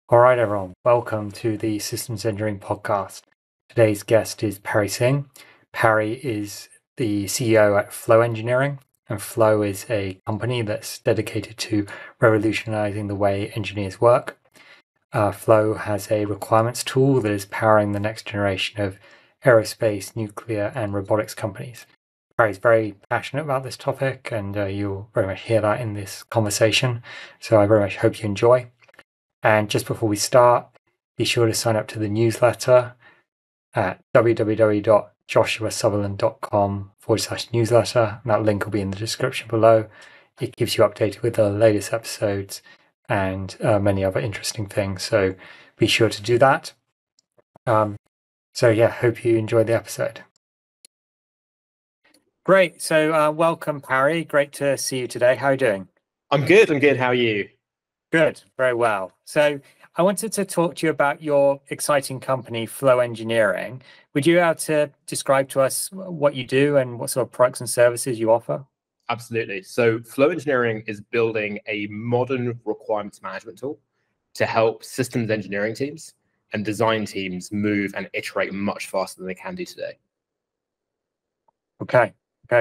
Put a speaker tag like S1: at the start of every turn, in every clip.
S1: All right, everyone. Welcome to the Systems Engineering Podcast. Today's guest is Pari Singh. Pari is the CEO at Flow Engineering, and Flow is a company that's dedicated to revolutionizing the way engineers work. Flow has a requirements tool that is powering the next generation of aerospace, nuclear, and robotics companies. Pari is very passionate about this topic, and you'll very much hear that in this conversation. So I very much hope you enjoy. And just before we start, be sure to sign up to the newsletter at www.joshuasutherland.com/newsletter. And that link will be in the description below. It keeps you updated with the latest episodes and many other interesting things. So be sure to do that. Hope you enjoy the episode. Great. So welcome, Pari. Great to see you today. How are you doing?
S2: I'm good. How are you?
S1: Good. Very well. So I wanted to talk to you about your exciting company, Flow Engineering. Would you be able to describe to us what you do and what sort of products and services you offer?
S2: Absolutely. So Flow Engineering is building a modern requirements management tool to help systems engineering teams and design teams move and iterate much faster than they can do today.
S1: Okay,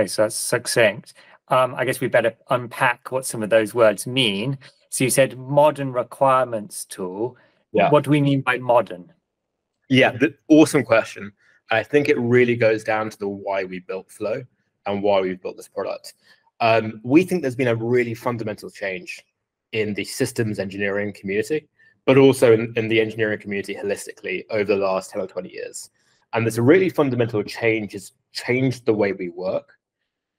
S1: so that's succinct. I guess we better unpack what some of those words mean. So you said modern requirements tool.
S2: Yeah.
S1: What do we mean by modern?
S2: Yeah, awesome question. I think it really goes down to the why we built Flow and why we've built this product. We think there's been a really fundamental change in the systems engineering community, but also in the engineering community holistically over the last 10 or 20 years. And this really fundamental change has changed the way we work.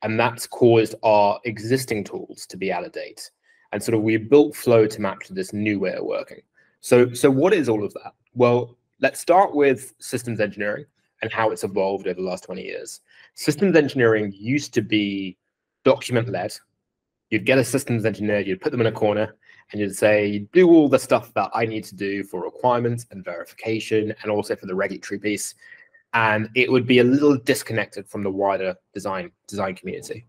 S2: And that's caused our existing tools to be out of date. And sort of we built Flow to match this new way of working. So what is all of that? Well, let's start with systems engineering and how it's evolved over the last 20 years. Systems engineering used to be document-led. You'd get a systems engineer, you'd put them in a corner, and you'd say, do all the stuff that I need to do for requirements and verification, and also for the regulatory piece. And it would be a little disconnected from the wider design community.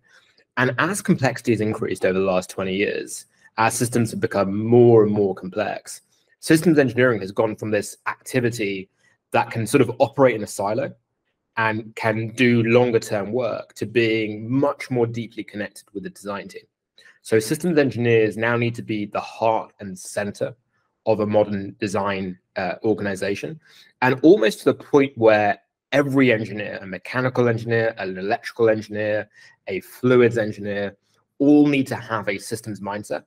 S2: And as complexity has increased over the last 20 years, as systems have become more and more complex, systems engineering has gone from this activity that can sort of operate in a silo and can do longer term work to being much more deeply connected with the design team. So systems engineers now need to be the heart and center of a modern design organization, and almost to the point where every engineer, a mechanical engineer, an electrical engineer, a fluids engineer, all need to have a systems mindset.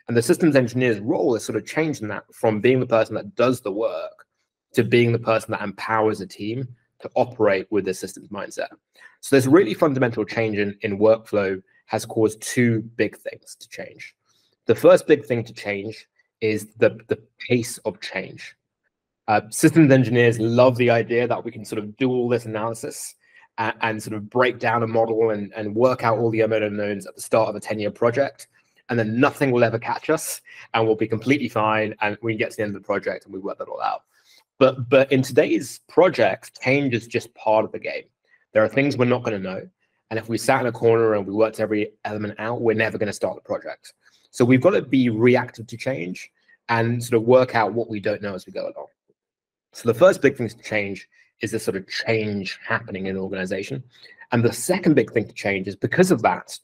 S2: And the systems engineer's role is sort of changing that from being the person that does the work to being the person that empowers a team to operate with the systems mindset. So this really fundamental change in workflow has caused two big things to change. The first big thing to change is the pace of change. Systems engineers love the idea that we can sort of do all this analysis and sort of break down a model and work out all the unknown unknowns at the start of a 10-year project, and then nothing will ever catch us, and we'll be completely fine, and we get to the end of the project and we work that all out. But in today's projects, change is just part of the game. There are things we're not going to know, and if we sat in a corner and we worked every element out, we're never going to start the project. So we've got to be reactive to change and sort of work out what we don't know as we go along. So the first big thing to change is this sort of change happening in an organization. And the second big thing to change is, because of that,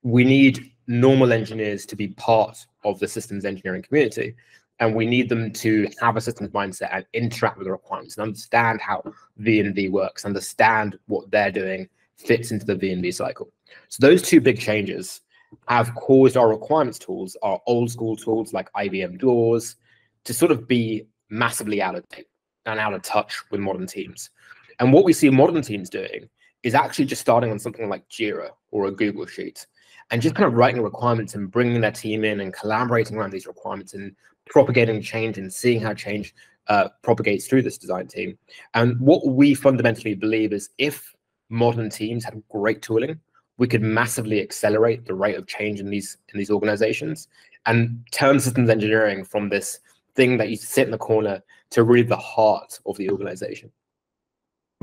S2: we need normal engineers to be part of the systems engineering community. And we need them to have a systems mindset and interact with the requirements and understand how V&V works, understand what they're doing fits into the V&V cycle. So those two big changes have caused our requirements tools, our old school tools like IBM Doors, to sort of be massively out of date and out of touch with modern teams. And what we see modern teams doing is actually just starting on something like Jira or a Google Sheet and just kind of writing requirements and bringing their team in and collaborating around these requirements and propagating change and seeing how change propagates through this design team. And what we fundamentally believe is, if modern teams had great tooling, we could massively accelerate the rate of change in these organizations and turn systems engineering from this thing that you sit in the corner to really the heart of the organization.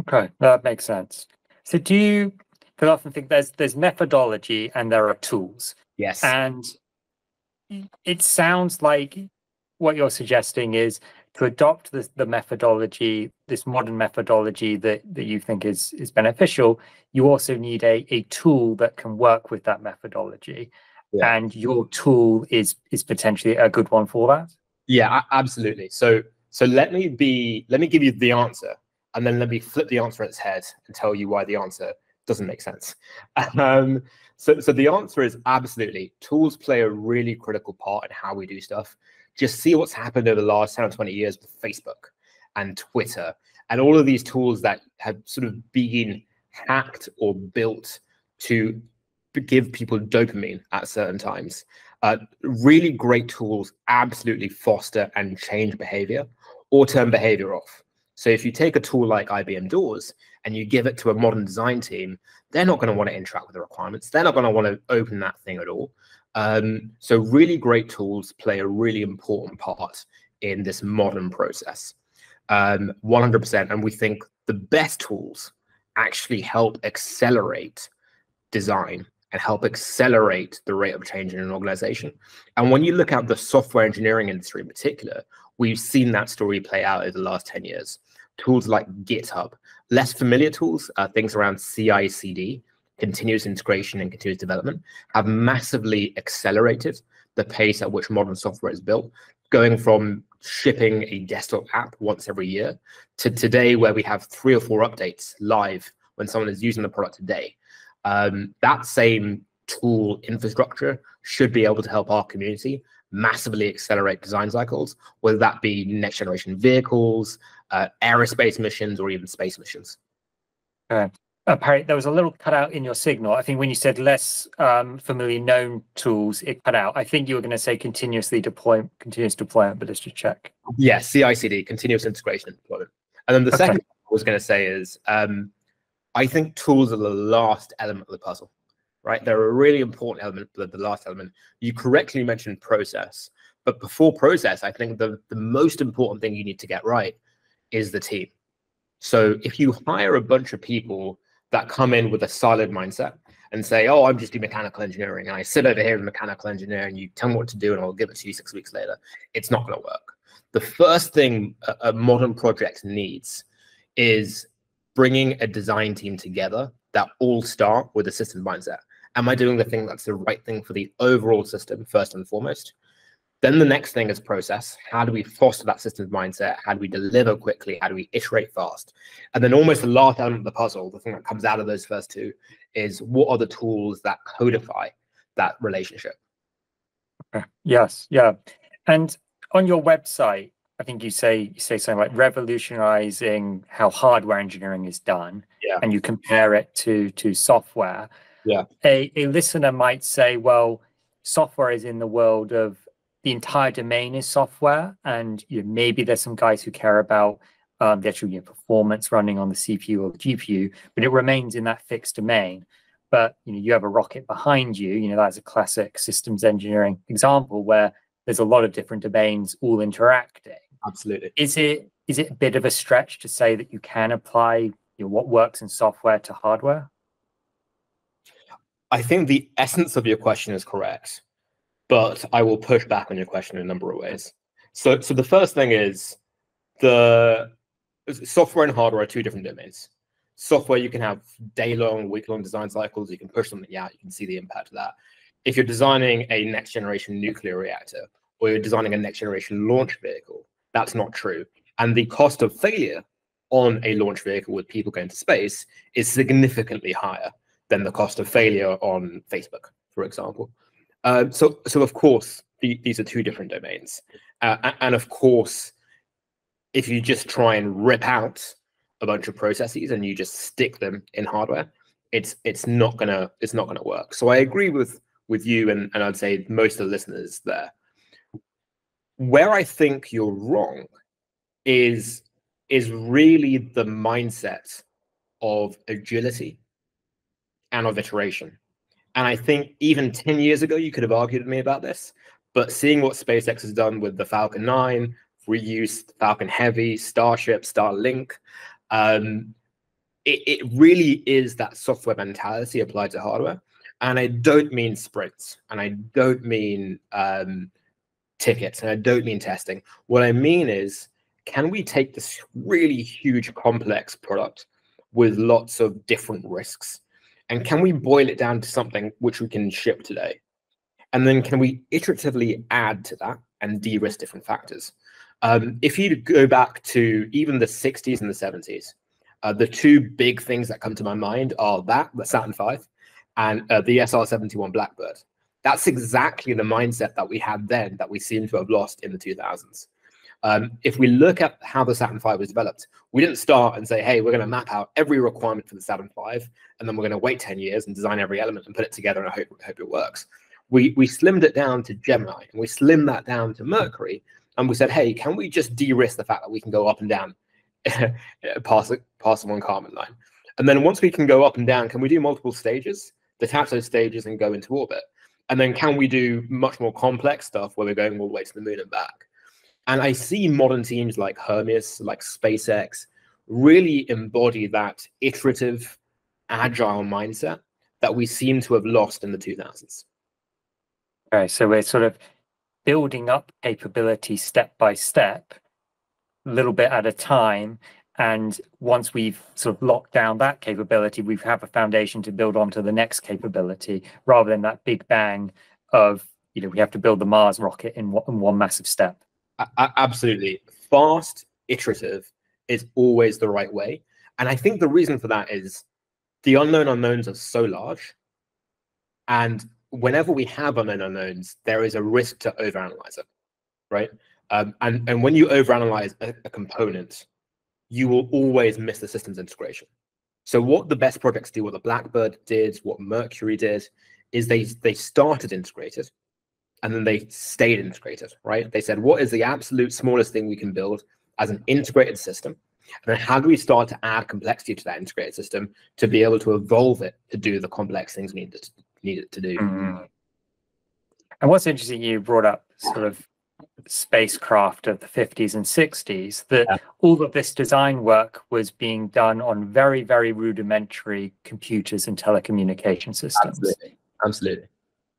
S1: Okay, that makes sense. So do you, because I often think there's methodology and there are tools.
S2: Yes.
S1: And it sounds like what you're suggesting is to adopt the methodology, this modern methodology that you think is beneficial, you also need a tool that can work with that methodology.
S2: Yeah.
S1: And your tool is potentially a good one for that.
S2: Yeah, absolutely. So let me give you the answer, and then let me flip the answer on its head and tell you why the answer doesn't make sense. So the answer is absolutely. Tools play a really critical part in how we do stuff. Just see what's happened over the last 10 or 20 years with Facebook and Twitter and all of these tools that have sort of been hacked or built to give people dopamine at certain times. Really great tools absolutely foster and change behavior or turn behavior off. So if you take a tool like IBM Doors and you give it to a modern design team, they're not going to want to interact with the requirements. They're not going to want to open that thing at all. So really great tools play a really important part in this modern process, 100%. And we think the best tools actually help accelerate design and help accelerate the rate of change in an organization. And when you look at the software engineering industry in particular, we've seen that story play out over the last 10 years. Tools like GitHub, less familiar tools, things around CI/CD, continuous integration and continuous development, have massively accelerated the pace at which modern software is built, going from shipping a desktop app once every year to today where we have 3 or 4 updates live when someone is using the product today. That same tool infrastructure should be able to help our community massively accelerate design cycles, whether that be next generation vehicles, aerospace missions, or even space missions.
S1: Pari, there was a little cutout in your signal. I think when you said less familiarly known tools, it cut out. I think you were going to say continuous deployment, but let's just check.
S2: Yeah, CI/CD, continuous integration and deployment. And then the second thing I was going to say is, I think tools are the last element of the puzzle, right? They're a really important element, but the last element. You correctly mentioned process, but before process, I think the most important thing you need to get right is the team. So if you hire a bunch of people that come in with a siloed mindset and say, oh, I'm just doing mechanical engineering, and I sit over here in mechanical engineering, you tell me what to do, and I'll give it to you 6 weeks later, it's not going to work. The first thing a modern project needs is bringing a design team together that all start with a system mindset. Am I doing the thing that's the right thing for the overall system, first and foremost? Then the next thing is process. How do we foster that systems mindset? How do we deliver quickly? How do we iterate fast? And then almost the last element of the puzzle, the thing that comes out of those first two, is what are the tools that codify that relationship?
S1: Yes, yeah. And on your website, I think you say something like revolutionizing how hardware engineering is done,
S2: yeah.
S1: And you compare it to software.
S2: Yeah.
S1: A listener might say, well, software is in the world of the entire domain is software, and maybe there's some guys who care about the actual performance running on the CPU or the GPU, but it remains in that fixed domain. But you have a rocket behind you. That's a classic systems engineering example where there's a lot of different domains all interacting.
S2: Absolutely.
S1: Is it a bit of a stretch to say that you can apply what works in software to hardware?
S2: I think the essence of your question is correct, but I will push back on your question in a number of ways. So the first thing is the software and hardware are 2 different domains. Software, you can have day-long, week-long design cycles. You can push something out. You can see the impact of that. If you're designing a next-generation nuclear reactor or you're designing a next-generation launch vehicle, that's not true. And the cost of failure on a launch vehicle with people going to space is significantly higher than the cost of failure on Facebook, for example. So of course, these are 2 different domains. And of course, if you just try and rip out a bunch of processes and you just stick them in hardware, it's not gonna work. So I agree with you and I'd say most of the listeners there. Where I think you're wrong is really the mindset of agility and of iteration. And I think even 10 years ago, you could have argued with me about this, but seeing what SpaceX has done with the Falcon 9, reused Falcon Heavy, Starship, Starlink, it really is that software mentality applied to hardware. And I don't mean sprints, and I don't mean tickets, and I don't mean testing. What I mean is, can we take this really huge, complex product with lots of different risks, and can we boil it down to something which we can ship today? And then can we iteratively add to that and de-risk different factors? If you go back to even the 60s and the 70s, the two big things that come to my mind are the Saturn V, and the SR-71 Blackbird. That's exactly the mindset that we had then that we seem to have lost in the 2000s. If we look at how the Saturn V was developed, we didn't start and say, hey, we're going to map out every requirement for the Saturn V, and then we're going to wait 10 years and design every element and put it together and hope it works. We slimmed it down to Gemini, and we slimmed that down to Mercury, and we said, hey, can we just de-risk the fact that we can go up and down past the one Kármán line? And then once we can go up and down, can we do multiple stages, detach those stages and go into orbit? And then can we do much more complex stuff where we're going all the way to the moon and back? And I see modern teams like Hermes, like SpaceX, really embody that iterative, agile mindset that we seem to have lost in the 2000s.
S1: Okay, so we're sort of building up capability step by step, a little bit at a time. And once we've sort of locked down that capability, we have a foundation to build onto the next capability, rather than that big bang of, we have to build the Mars rocket in one massive step.
S2: Absolutely. Fast, iterative is always the right way. And I think the reason for that is the unknown unknowns are so large. And whenever we have unknown unknowns, there is a risk to overanalyze it, right? And when you overanalyze a component, you will always miss the systems integration. So what the best projects do, what the Blackbird did, what Mercury did, is they started integrated, and then they stayed integrated, right? They said, what is the absolute smallest thing we can build as an integrated system? And then how do we start to add complexity to that integrated system to be able to evolve it to do the complex things we need it to do?
S1: Mm-hmm. And what's interesting, you brought up sort of spacecraft of the 50s and 60s, that all of this design work was being done on very, very rudimentary computers and telecommunication systems.
S2: Absolutely.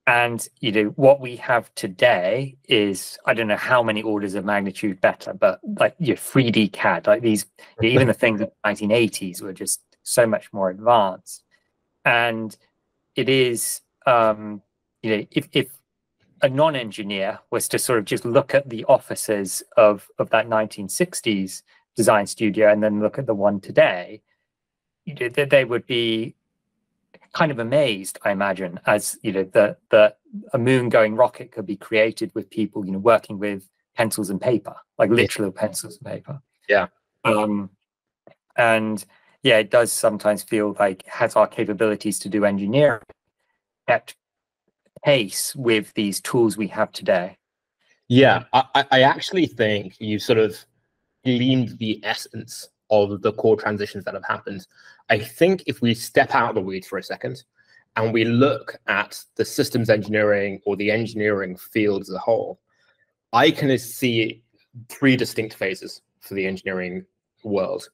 S1: And what we have today is, I don't know how many orders of magnitude better, but like 3D CAD, like these, even the things in the 1980s were just so much more advanced. And it is, if a non-engineer was to sort of just look at the offices of that 1960s design studio and then look at the one today, they would be kind of amazed, I imagine, as that a moon-going rocket could be created with people, working with pencils and paper, like literal pencils and paper.
S2: Yeah.
S1: And yeah, it does sometimes feel like has our capabilities to do engineering kept pace with these tools we have today?
S2: Yeah, I actually think you sort of gleaned the essence of the core transitions that have happened. I think if we step out of the weeds for a second and we look at the systems engineering or the engineering field as a whole, I can see three distinct phases for the engineering world.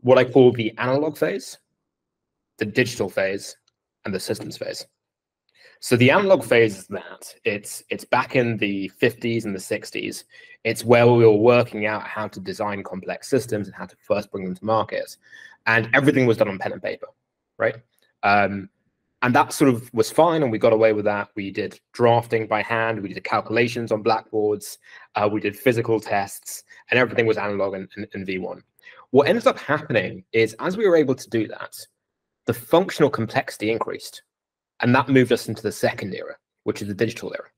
S2: What I call the analog phase, the digital phase, and the systems phase. So the analog phase is that it's back in the 50s and the 60s. It's where we were working out how to design complex systems and how to first bring them to market. And everything was done on pen and paper, right? And that sort of was fine, and we got away with that. We did drafting by hand, we did calculations on blackboards, we did physical tests, and everything was analog and V1. What ended up happening is, as we were able to do that, the functional complexity increased. And that moved us into the second era, which is the digital era.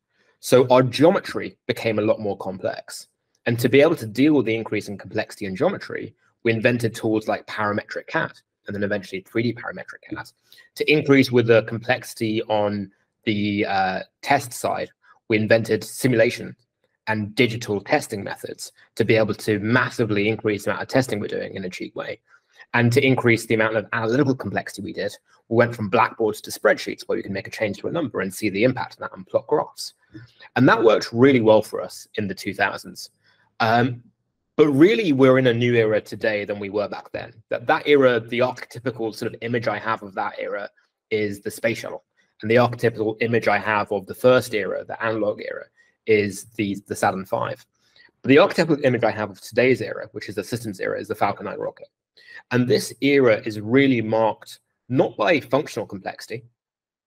S2: So our geometry became a lot more complex. And to be able to deal with the increase in complexity in geometry, we invented tools like parametric CAD, and then eventually 3D parametric CAD. To increase with the complexity on the test side, we invented simulation and digital testing methods to be able to massively increase the amount of testing we're doing in a cheap way. And to increase the amount of analytical complexity we did, we went from blackboards to spreadsheets where we can make a change to a number and see the impact of that and plot graphs. And that worked really well for us in the 2000s. But really, we're in a new era today than we were back then. That era, the archetypical sort of image I have of that era is the space shuttle. And the archetypical image I have of the first era, the analog era, is the Saturn V. But the archetypal image I have of today's era, which is the systems era, is the Falcon 9 rocket. And this era is really marked not by functional complexity,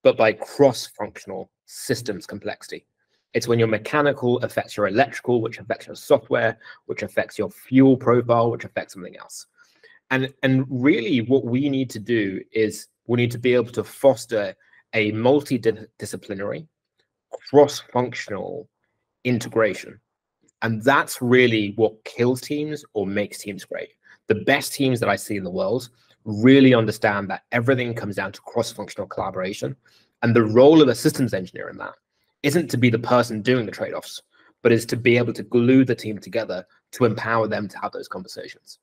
S2: but by cross-functional systems complexity. It's when your mechanical affects your electrical, which affects your software, which affects your fuel profile, which affects something else. And really what we need to do is we need to be able to foster a multidisciplinary, cross-functional integration. And that's really what kills teams or makes teams great. The best teams that I see in the world really understand that everything comes down to cross-functional collaboration. And the role of a systems engineer in that isn't to be the person doing the trade-offs, but is to be able to glue the team together to empower them to have those conversations.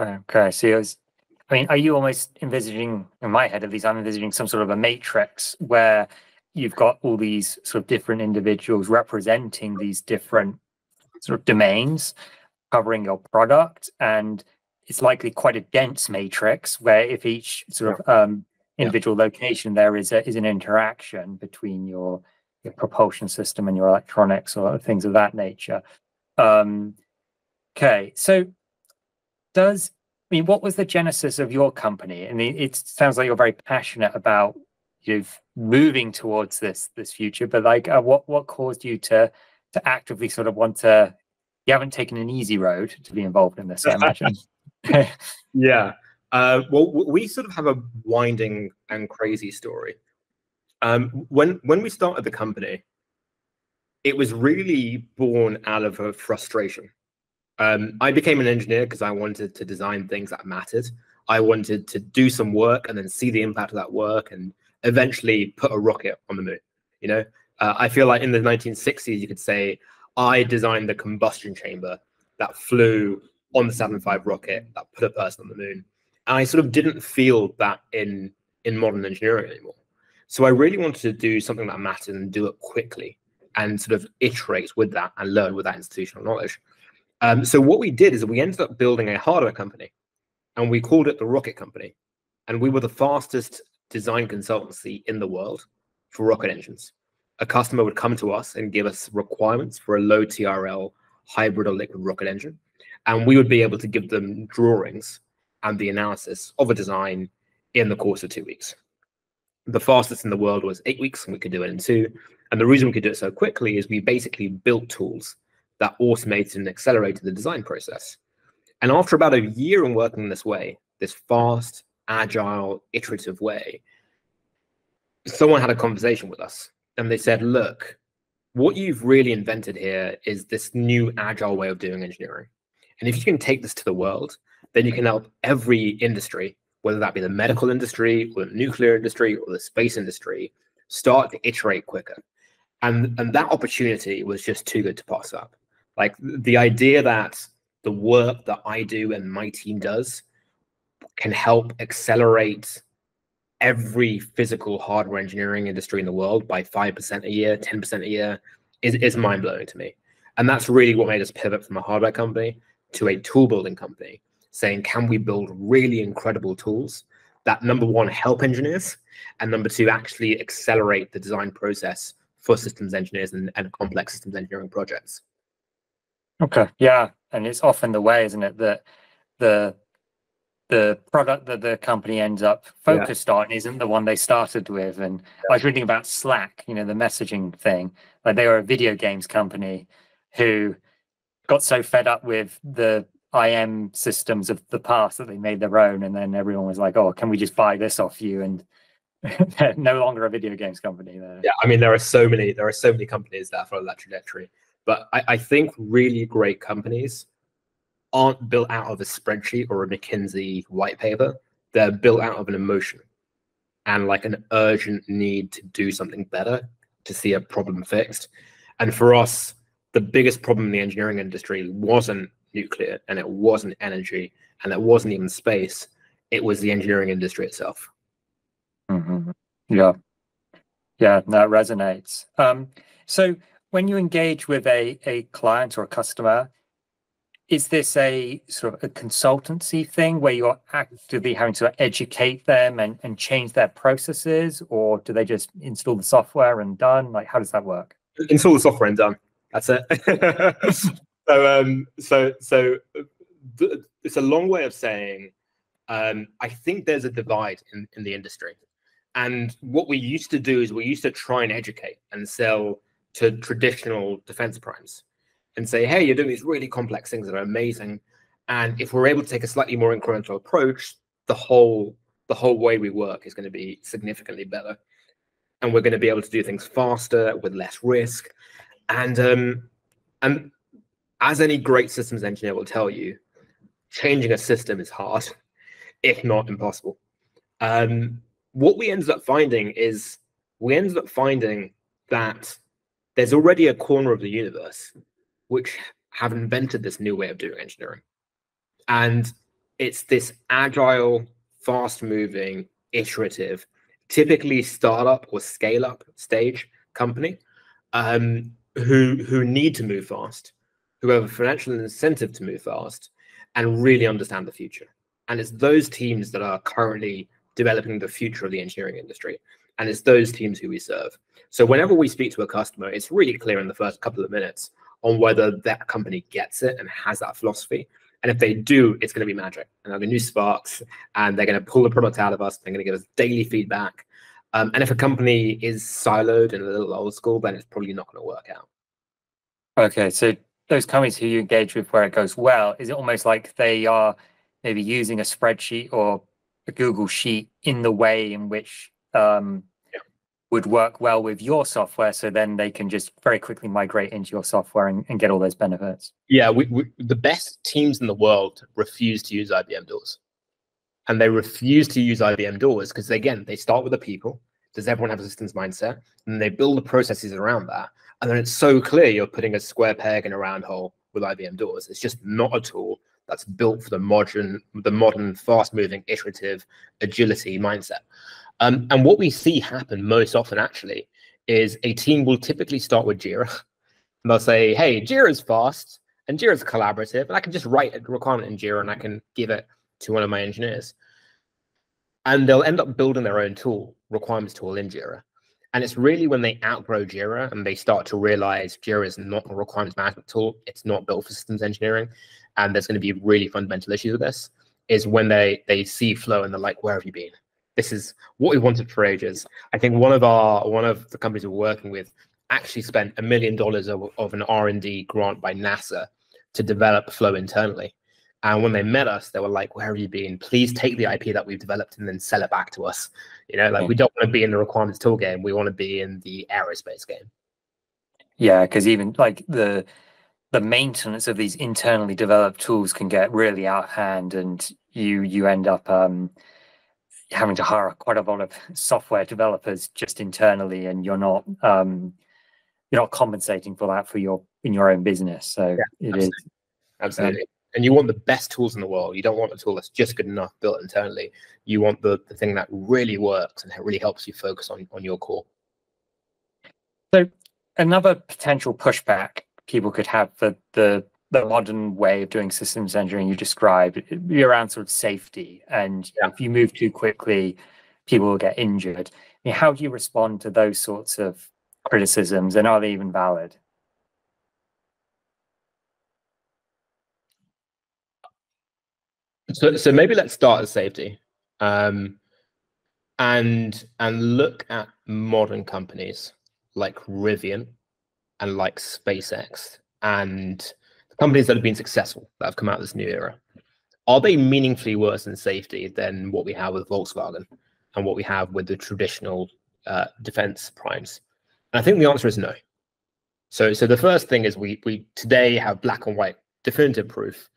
S1: Okay, so I mean, are you almost envisaging, in my head at least, I'm envisaging some sort of a matrix where you've got all these sort of different individuals representing these different sort of domains covering your product, and it's likely quite a dense matrix where if each sort of individual location there is an interaction between your propulsion system and your electronics or things of that nature. Okay, so what was the genesis of your company? I mean, it sounds like you're very passionate about moving towards this future, but like, what caused you to actively sort of want to? You haven't taken an easy road to be involved in this, I imagine.
S2: Yeah. Well, we sort of have a winding and crazy story. When we started the company, it was really born out of a frustration. I became an engineer because I wanted to design things that mattered. I wanted to do some work and then see the impact of that work and eventually put a rocket on the moon. I feel like in the 1960s, you could say, I designed the combustion chamber that flew on the Saturn V rocket that put a person on the moon. And I sort of didn't feel that in modern engineering anymore. So I really wanted to do something that mattered and do it quickly and sort of iterate with that and learn with that institutional knowledge. So what we did is we ended up building a hardware company, and we called it the Rocket Company. And we were the fastest design consultancy in the world for rocket engines. A customer would come to us and give us requirements for a low TRL hybrid or liquid rocket engine. And we would be able to give them drawings and the analysis of a design in the course of 2 weeks. The fastest in the world was 8 weeks, and we could do it in 2. And the reason we could do it so quickly is we basically built tools that automated and accelerated the design process. And after about a year in working this way, this fast, agile, iterative way, someone had a conversation with us and they said, look, what you've really invented here is this new agile way of doing engineering. And if you can take this to the world, then you can help every industry, whether that be the medical industry or the nuclear industry or the space industry, start to iterate quicker. And that opportunity was just too good to pass up. Like the idea that the work that I do and my team does can help accelerate every physical hardware engineering industry in the world by 5% a year, 10% a year is mind-blowing to me. And that's really what made us pivot from a hardware company to a tool building company, saying, can we build really incredible tools that, number one, help engineers, and number two, actually accelerate the design process for systems engineers and complex systems engineering projects.
S1: Okay, yeah, and it's often the way, isn't it, that the product that the company ends up focused on isn't the one they started with. And I was reading about Slack, the messaging thing. Like they were a video games company who got so fed up with the IM systems of the past that they made their own, and then everyone was like, oh, can we just buy this off you? And they're no longer a video games company there.
S2: Yeah, I mean, there are so many companies that follow that trajectory. But I think really great companies aren't built out of a spreadsheet or a McKinsey white paper. They're built out of an emotion and like an urgent need to do something better, to see a problem fixed. And for us, the biggest problem in the engineering industry wasn't nuclear, and it wasn't energy, and it wasn't even space. It was the engineering industry itself.
S1: Mm-hmm. Yeah, that resonates. So when you engage with a client or a customer, is this a sort of a consultancy thing where you're actively having to educate them and change their processes, or do they just install the software and done? Like, how does that work?
S2: install the software and done. That's it. It's a long way of saying, I think there's a divide in the industry. And what we used to do is we used to try and educate and sell to traditional defense primes and say, hey, you're doing these really complex things that are amazing. And if we're able to take a slightly more incremental approach, the whole way we work is going to be significantly better. And we're going to be able to do things faster with less risk. And as any great systems engineer will tell you, changing a system is hard, if not impossible. What we ended up finding that there's already a corner of the universe which have invented this new way of doing engineering. And it's this agile, fast-moving, iterative, typically startup or scale-up stage company who need to move fast, who have a financial incentive to move fast, and really understand the future. And it's those teams that are currently developing the future of the engineering industry. And it's those teams who we serve. So whenever we speak to a customer, it's really clear in the first couple of minutes on whether that company gets it and has that philosophy. And if they do, it's going to be magic. And they'll be new sparks, and they're going to pull the product out of us. They're going to give us daily feedback. And if a company is siloed and a little old school, then it's probably not going to work out.
S1: Okay, so those companies who you engage with where it goes well, is it almost like they are maybe using a spreadsheet or a Google Sheet in the way in which would work well with your software, so then they can just very quickly migrate into your software and get all those benefits?
S2: Yeah, the best teams in the world refuse to use IBM doors. And they refuse to use IBM doors because, again, they start with the people. Does everyone have a systems mindset? And they build the processes around that. And then it's so clear you're putting a square peg in a round hole with IBM doors. It's just not a tool that's built for the modern, fast-moving, iterative agility mindset. And what we see happen most often, actually, is a team will typically start with Jira. And they'll say, hey, Jira's fast, and Jira's collaborative, and I can just write a requirement in Jira, and I can give it to one of my engineers. And they'll end up building their own tool, requirements tool in Jira. And it's really when they outgrow Jira and they start to realize Jira is not a requirements management tool, it's not built for systems engineering, and there's going to be really fundamental issues with this, is when they see Flow and they're like, where have you been? This is what we wanted for ages. I think one of the companies we're working with actually spent $1 million of an R&D grant by NASA to develop Flow internally. And when they met us, they were like, where have you been? Please take the IP that we've developed and then sell it back to us. We don't want to be in the requirements tool game. We want to be in the aerospace game.
S1: Yeah, because even like the maintenance of these internally developed tools can get really out of hand, and you end up having to hire quite a lot of software developers just internally, and you're not compensating for that in your own business. So yeah, it
S2: absolutely. And you want the best tools in the world. You don't want a tool that's just good enough built internally. You want the thing that really works and really helps you focus on your core.
S1: So another potential pushback people could have for the modern way of doing systems engineering you described, it'd be around sort of safety. And if you move too quickly, people will get injured. I mean, how do you respond to those sorts of criticisms, and are they even valid?
S2: So maybe let's start at safety, and look at modern companies like Rivian and like SpaceX and companies that have been successful, that have come out of this new era. Are they meaningfully worse in safety than what we have with Volkswagen and what we have with the traditional defense primes? And I think the answer is no. So the first thing is we today have black and white definitive proof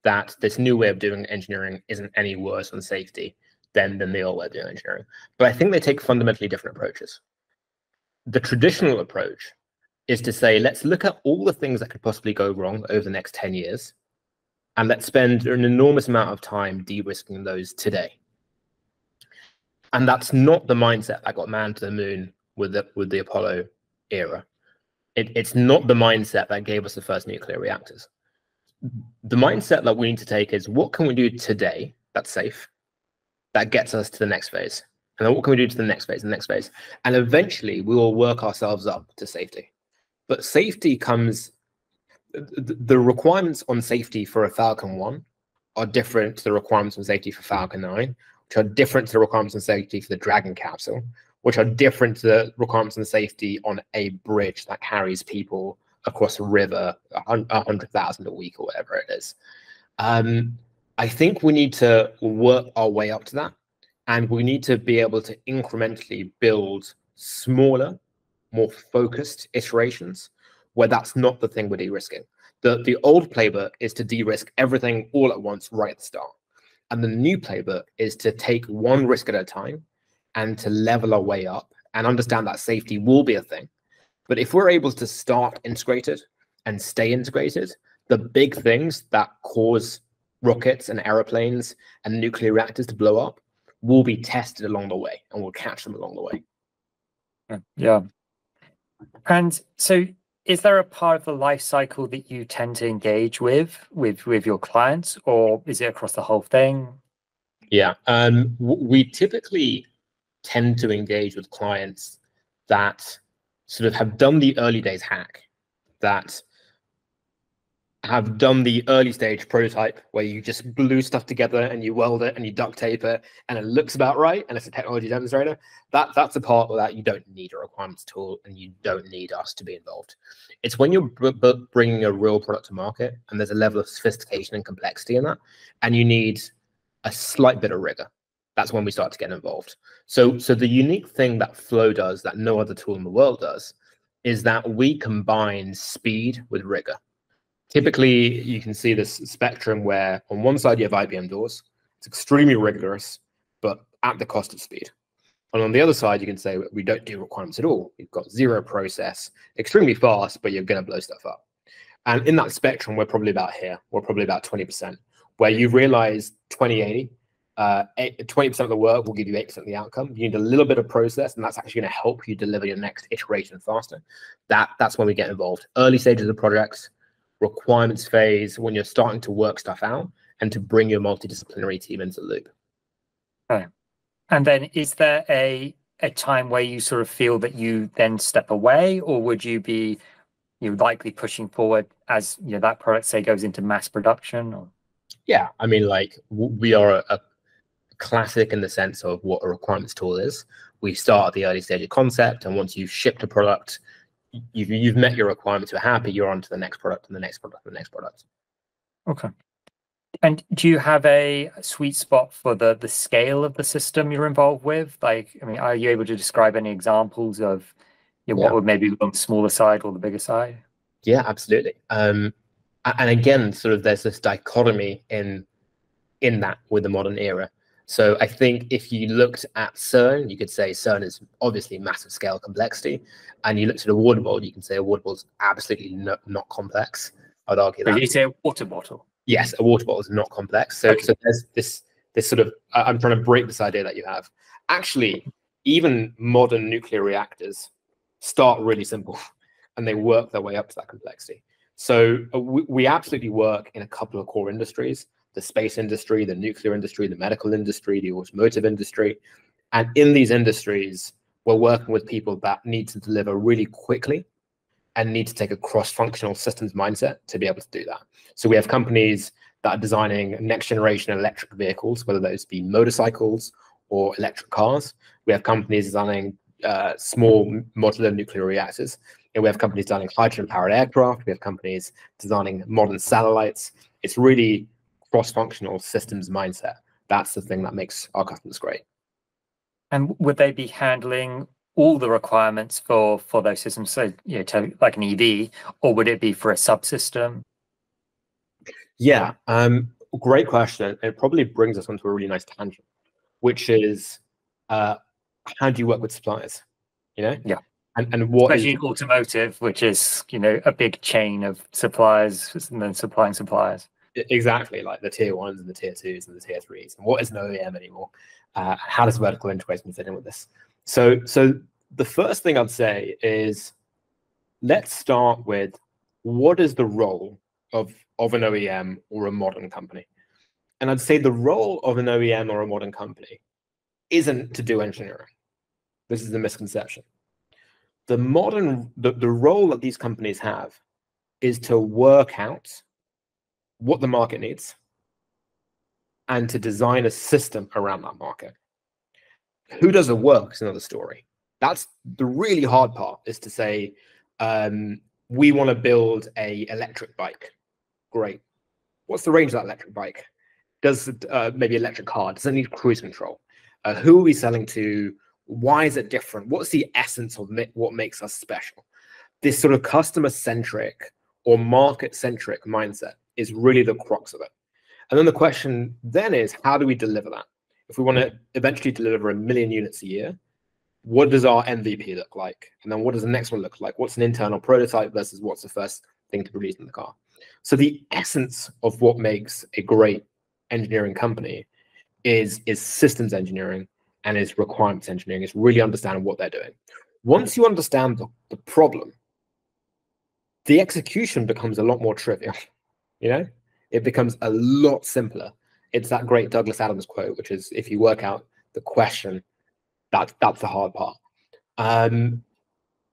S2: that this new way of doing engineering isn't any worse on safety than the old way of doing engineering. But I think they take fundamentally different approaches. The traditional approach is to say, let's look at all the things that could possibly go wrong over the next 10 years, and let's spend an enormous amount of time de-risking those today. And that's not the mindset that got man to the moon with the Apollo era. It's not the mindset that gave us the first nuclear reactors. The mindset that we need to take is, what can we do today that's safe, that gets us to the next phase? And then what can we do to the next phase and the next phase? And eventually we will work ourselves up to safety. But safety comes, the requirements on safety for a Falcon 1 are different to the requirements on safety for Falcon 9, which are different to the requirements on safety for the Dragon capsule, which are different to the requirements on safety on a bridge that carries people across a river, 100,000 a week or whatever it is. I think we need to work our way up to that, and we need to be able to incrementally build smaller, more focused iterations where that's not the thing we're de-risking. The old playbook is to de-risk everything all at once right at the start. And the new playbook is to take one risk at a time and to level our way up and understand that safety will be a thing. But if we're able to start integrated and stay integrated, the big things that cause rockets and airplanes and nuclear reactors to blow up will be tested along the way, and we'll catch them along the way.
S1: Yeah. And so is there a part of the life cycle that you tend to engage with your clients, or is it across the whole thing?
S2: Yeah, we typically tend to engage with clients that sort of have done the early days hack, that have done the early stage prototype where you just glue stuff together and you weld it and you duct tape it and it looks about right and it's a technology demonstrator. That's a part of that you don't need a requirements tool and you don't need us to be involved. It's when you're bringing a real product to market and there's a level of sophistication and complexity in that, and you need a slight bit of rigor. That's when we start to get involved. So the unique thing that Flow does that no other tool in the world does is that we combine speed with rigor. Typically, you can see this spectrum where on one side you have IBM doors. It's extremely rigorous, but at the cost of speed. And on the other side, you can say we don't do requirements at all. You've got zero process, extremely fast, but you're going to blow stuff up. And in that spectrum, we're probably about here. We're probably about 20%, where you realize 20/80. 20% of the work will give you 8% of the outcome. You need a little bit of process, and that's actually going to help you deliver your next iteration faster. That's when we get involved. Early stages of projects, requirements phase, when you're starting to work stuff out and to bring your multidisciplinary team into the loop.
S1: Okay. And then is there a time where you sort of feel that you then step away, or would you be likely pushing forward as that product, say, goes into mass production? Or?
S2: Yeah, I mean, like we are a classic in the sense of what a requirements tool is. We start at the early stage of concept, and once you've shipped a product, you've met your requirements, you're happy, you're on to the next product and the next product and the next product.
S1: Okay. And do you have a sweet spot for the scale of the system you're involved with? Like, I mean, are you able to describe any examples of what would maybe be on the smaller side or the bigger side?
S2: Yeah, absolutely. And again, sort of there's this dichotomy in that with the modern era. So I think if you looked at CERN, you could say CERN is obviously massive scale complexity. And you looked at a water bottle, you can say a water bottle is absolutely not complex. I'd argue that.
S1: Did you say a water bottle?
S2: Yes, a water bottle is not complex. So, okay. So there's this sort of, I'm trying to break this idea that you have. Actually, even modern nuclear reactors start really simple and they work their way up to that complexity. So we absolutely work in a couple of core industries: the space industry, the nuclear industry, the medical industry, the automotive industry. And in these industries, we're working with people that need to deliver really quickly and need to take a cross-functional systems mindset to be able to do that. So we have companies that are designing next generation electric vehicles, whether those be motorcycles or electric cars. We have companies designing small modular nuclear reactors. And we have companies designing hydrogen-powered aircraft. We have companies designing modern satellites. It's really cross-functional systems mindset. That's the thing that makes our customers great.
S1: And would they be handling all the requirements for those systems, so like an EV, or would it be for a subsystem?
S2: Yeah, great question. It probably brings us onto a really nice tangent, which is how do you work with suppliers?
S1: Yeah.
S2: And what
S1: especially in automotive, which is a big chain of suppliers and then supplying suppliers.
S2: Exactly, like the tier 1s and the tier 2s and the tier 3s. And what is an OEM anymore? How does vertical integration fit in with this? So the first thing I'd say is, let's start with what is the role of an OEM or a modern company? And I'd say the role of an OEM or a modern company isn't to do engineering. This is the misconception. the role that these companies have is to work out what the market needs and to design a system around that market. Who does the work is another story. That's the really hard part, is to say, we want to build a electric bike. Great. What's the range of that electric bike? Does maybe electric car, does it need cruise control? Who are we selling to? Why is it different? What's the essence of what makes us special? This sort of customer-centric or market-centric mindset is really the crux of it. And then the question then is, how do we deliver that? If we want to eventually deliver 1 million units a year, what does our MVP look like? And then what does the next one look like? What's an internal prototype versus what's the first thing to release in the car? So the essence of what makes a great engineering company is systems engineering and is requirements engineering. It's really understanding what they're doing. Once you understand the problem, the execution becomes a lot more trivial. You know, it becomes a lot simpler. It's that great Douglas Adams quote, which is, if you work out the question, that's the hard part. And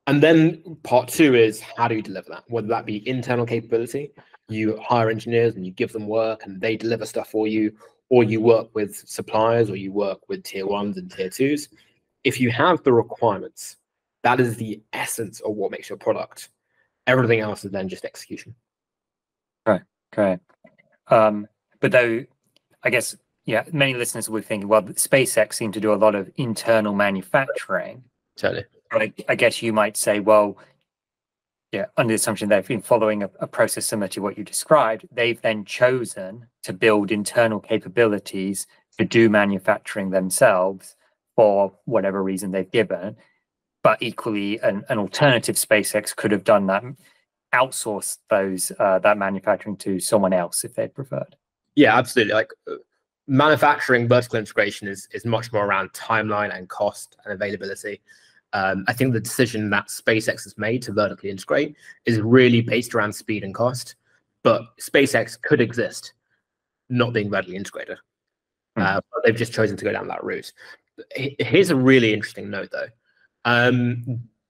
S2: then part two is, how do you deliver that? Whether that be internal capability, you hire engineers and you give them work and they deliver stuff for you, or you work with suppliers, or you work with tier ones and tier twos. If you have the requirements, that is the essence of what makes your product. Everything else is then just execution.
S1: Okay. But though, I guess, yeah, many listeners will be thinking, well, SpaceX seem to do a lot of internal manufacturing.
S2: Totally.
S1: But I guess you might say, well, yeah, under the assumption they've been following a process similar to what you described, they've then chosen to build internal capabilities to do manufacturing themselves for whatever reason they've given. But equally, an alternative SpaceX could have done that, outsourced that manufacturing to someone else if they'd preferred.
S2: Yeah, absolutely. Like manufacturing vertical integration is much more around timeline and cost and availability. I think the decision that SpaceX has made to vertically integrate is really based around speed and cost, but SpaceX could exist not being vertically integrated. But they've just chosen to go down that route. Here's a really interesting note, though.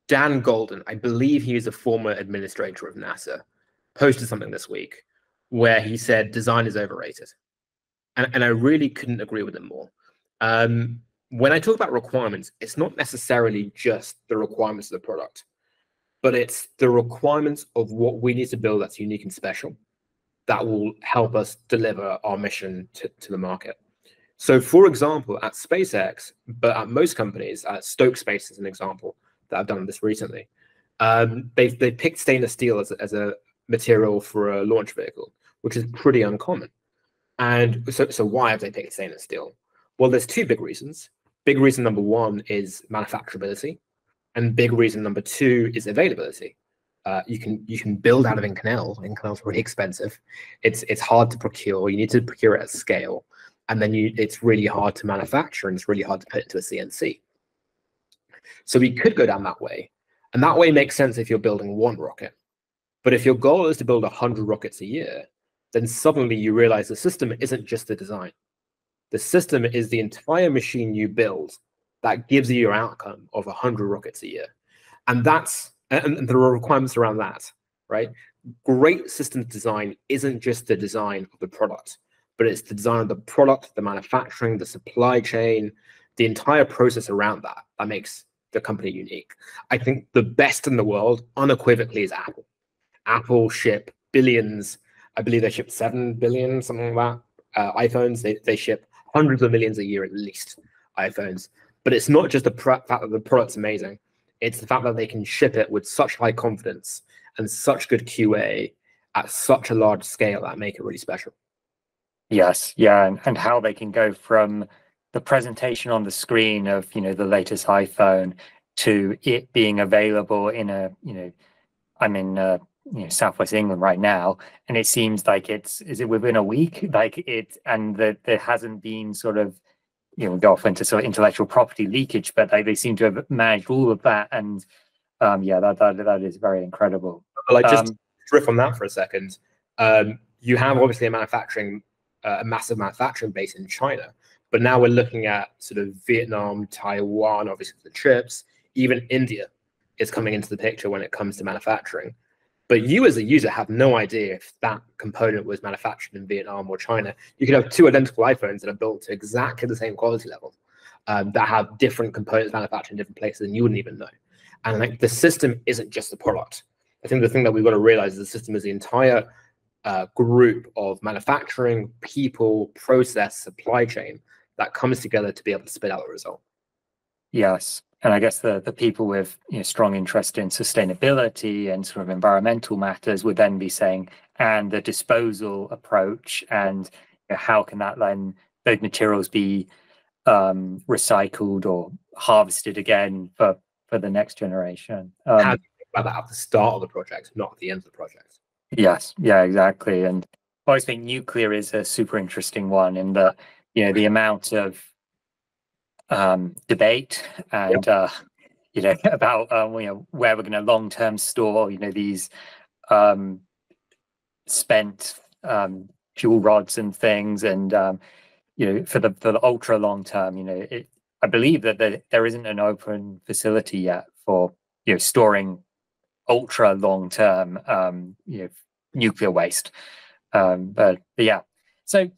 S2: Dan Golden, I believe he is a former administrator of NASA, posted something this week where he said design is overrated. And I really couldn't agree with him more. When I talk about requirements, it's not necessarily just the requirements of the product, but it's the requirements of what we need to build that's unique and special that will help us deliver our mission to the market. So, for example, at SpaceX, but at most companies, at Stoke Space as an example, that I've done this recently, they picked stainless steel as a material for a launch vehicle, which is pretty uncommon. And so why have they picked stainless steel? Well, there's two big reasons. Big reason number one is manufacturability, and big reason number two is availability. You can build out of Inconel. Inconel's really expensive. It's hard to procure. You need to procure it at scale, and then it's really hard to manufacture, and it's really hard to put into a CNC. So we could go down that way, and that way makes sense if you're building one rocket. But if your goal is to build 100 rockets a year, then suddenly you realize the system isn't just the design. The system is the entire machine you build that gives you your outcome of 100 rockets a year. And there are requirements around that, right? Great systems design isn't just the design of the product, but it's the design of the product, the manufacturing, the supply chain, the entire process around that makes the company unique. I think the best in the world, unequivocally, is Apple. Apple ship billions. I believe they ship 7 billion, something like that. iPhones, they ship hundreds of millions a year at least, iPhones. But it's not just the fact that the product's amazing. It's the fact that they can ship it with such high confidence and such good QA at such a large scale that make it really special.
S1: Yes, yeah, and how they can go from the presentation on the screen of, the latest iPhone to it being available in I'm in Southwest England right now, and it seems like is it within a week, and that there hasn't been sort of, go off into sort of intellectual property leakage, but they seem to have managed all of that, and that is very incredible.
S2: Well, just riff on that for a second. You have obviously a massive manufacturing base in China, but now we're looking at sort of Vietnam, Taiwan, obviously the chips, even India is coming into the picture when it comes to manufacturing. But you as a user have no idea if that component was manufactured in Vietnam or China. You could have two identical iPhones that are built to exactly the same quality level, that have different components manufactured in different places, and you wouldn't even know. And like, the system isn't just the product. I think the thing that we've got to realize is the system is the entire group of manufacturing, people, process, supply chain that comes together to be able to spit out a result.
S1: Yes. And I guess the people with strong interest in sustainability and sort of environmental matters would then be saying, and the disposal approach, and how can that then, those materials be recycled or harvested again for the next generation.
S2: How do you think about that at the start of the project, not at the end of the project?
S1: Yes, yeah, exactly. And I always think nuclear is a super interesting one in that, the amount of debate and about where we're going to long-term store these spent fuel rods and things, and for the ultra long term, I believe that there isn't an open facility yet for storing ultra long term nuclear waste. But yeah, so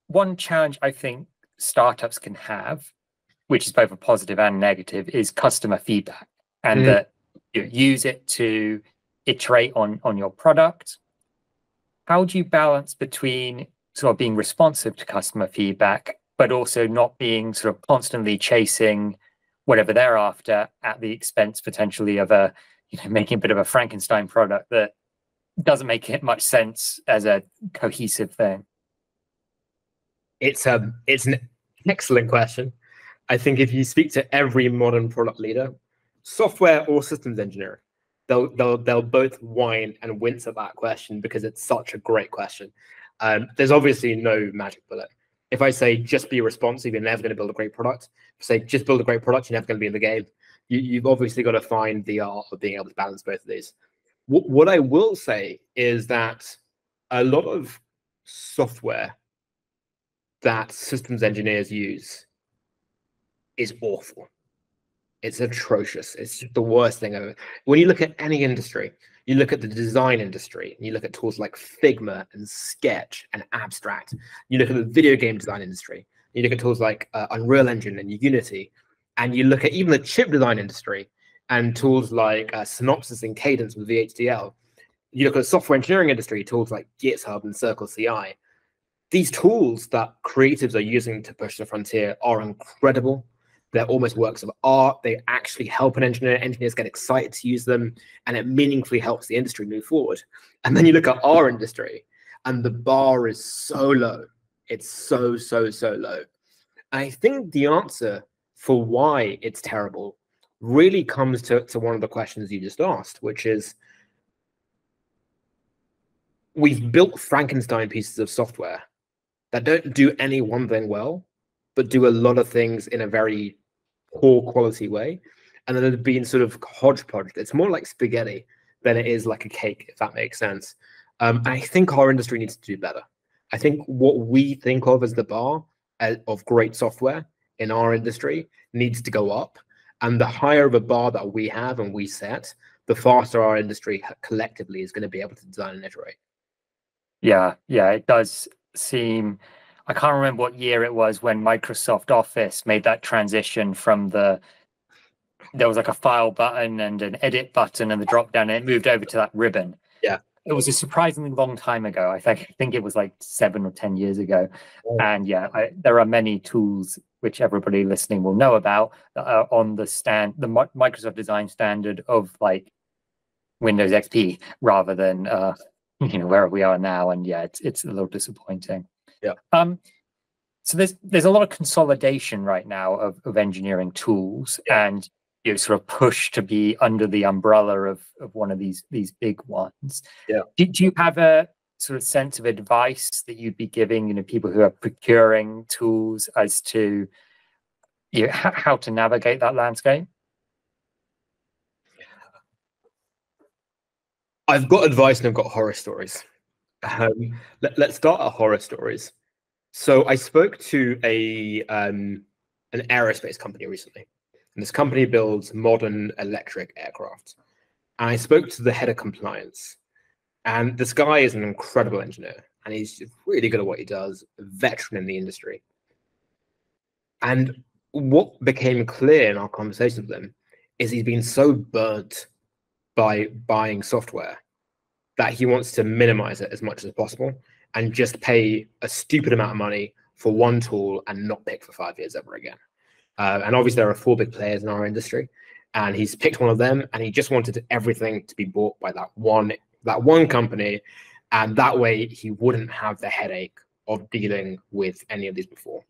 S1: one challenge I think startups can have, which is both a positive and negative, is customer feedback, and that you use it to iterate on your product. How do you balance between sort of being responsive to customer feedback, but also not being sort of constantly chasing whatever they're after at the expense potentially of making a bit of a Frankenstein product that doesn't make it much sense as a cohesive thing?
S2: It's an excellent question. I think if you speak to every modern product leader, software or systems engineer, they'll both whine and wince at that question because it's such a great question. There's obviously no magic bullet. If I say just be responsive, you're never going to build a great product. If I say just build a great product, you're never going to be in the game. You've obviously got to find the art of being able to balance both of these. What I will say is that a lot of software that systems engineers use is awful. It's atrocious. It's just the worst thing ever. When you look at any industry, you look at the design industry, and you look at tools like Figma and Sketch and Abstract. You look at the video game design industry. You look at tools like Unreal Engine and Unity, and you look at even the chip design industry and tools like Synopsys and Cadence with VHDL. You look at the software engineering industry, tools like GitHub and Circle CI. These tools that creatives are using to push the frontier are incredible. They're almost works of art. They actually help an engineer. Engineers get excited to use them, and it meaningfully helps the industry move forward. And then you look at our industry, and the bar is so low. It's so low. And I think the answer for why it's terrible really comes to one of the questions you just asked, which is we've built Frankenstein pieces of software that don't do any one thing well, but do a lot of things in a very poor quality way, and then it's been sort of hodgepodge. It's more like spaghetti than it is like a cake, if that makes sense. I think our industry needs to do better. I think what we think of as the bar of great software in our industry needs to go up, and the higher of a bar that we have and we set, the faster our industry collectively is going to be able to design and iterate.
S1: Yeah, it does seem. I can't remember what year it was when Microsoft Office made that transition from there was like a file button and an edit button and the drop down, and it moved over to that ribbon.
S2: Yeah.
S1: It was a surprisingly long time ago. I think it was like 7 or 10 years ago. Oh. And there are many tools which everybody listening will know about that are on the Microsoft design standard of like Windows XP rather than where we are now. And it's a little disappointing.
S2: Yeah.
S1: So there's a lot of consolidation right now of engineering tools, and sort of push to be under the umbrella of one of these big ones.
S2: Yeah.
S1: Do you have a sort of sense of advice that you'd be giving people who are procuring tools as to how to navigate that landscape?
S2: I've got advice and I've got horror stories. Let's start at horror stories. So I spoke to an aerospace company recently, and this company builds modern electric aircraft. And I spoke to the head of compliance, and this guy is an incredible engineer, and he's really good at what he does, a veteran in the industry. And what became clear in our conversation with him is he's been so burnt by buying software that he wants to minimize it as much as possible and just pay a stupid amount of money for one tool and not pick for 5 years ever again. And obviously there are 4 big players in our industry, and he's picked one of them, and he just wanted everything to be bought by that one company, and that way he wouldn't have the headache of dealing with any of these before.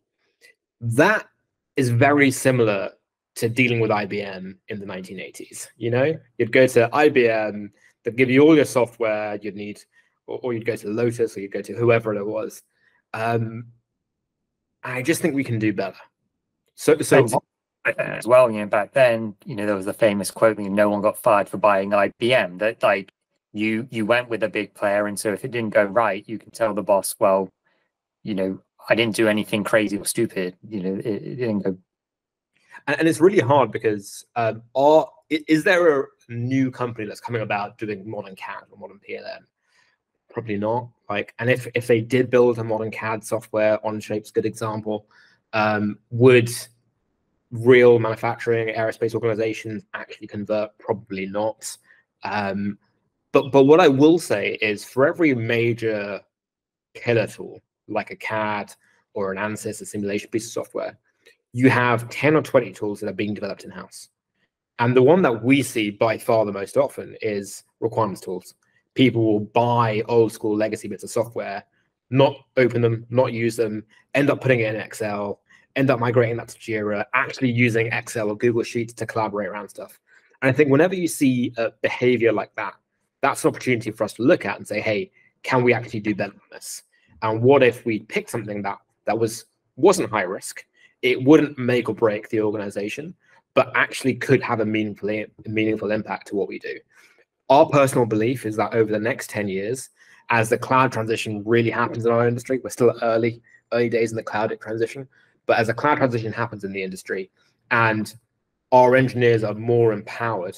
S2: That is very similar to dealing with IBM in the 1980s. You know, you'd go to IBM, they'd give you all your software you'd need, or you'd go to Lotus, or you'd go to whoever it was. I just think we can do better. So
S1: as well, you know, back then, you know, there was the famous quote, no one got fired for buying IBM. That like you went with a big player, and so if it didn't go right, you can tell the boss, well, you know, I didn't do anything crazy or stupid. You know, it didn't go.
S2: And it's really hard because is there a new company that's coming about doing modern CAD or modern PLM? Probably not. Like, and if they did build a modern CAD software, Onshape's a good example, would real manufacturing aerospace organizations actually convert? Probably not. But what I will say is, for every major killer tool like a CAD or an ANSYS, a simulation piece of software, you have 10 or 20 tools that are being developed in-house. And the one that we see by far the most often is requirements tools. People will buy old school legacy bits of software, not open them, not use them, end up putting it in Excel, end up migrating that to Jira, actually using Excel or Google Sheets to collaborate around stuff. And I think whenever you see a behavior like that, that's an opportunity for us to look at and say, hey, can we actually do better than this? And what if we picked something that wasn't high risk? It wouldn't make or break the organization, but actually could have a meaningful impact to what we do. Our personal belief is that over the next 10 years, as the cloud transition really happens in our industry, we're still early days in the cloud transition, but as the cloud transition happens in the industry and our engineers are more empowered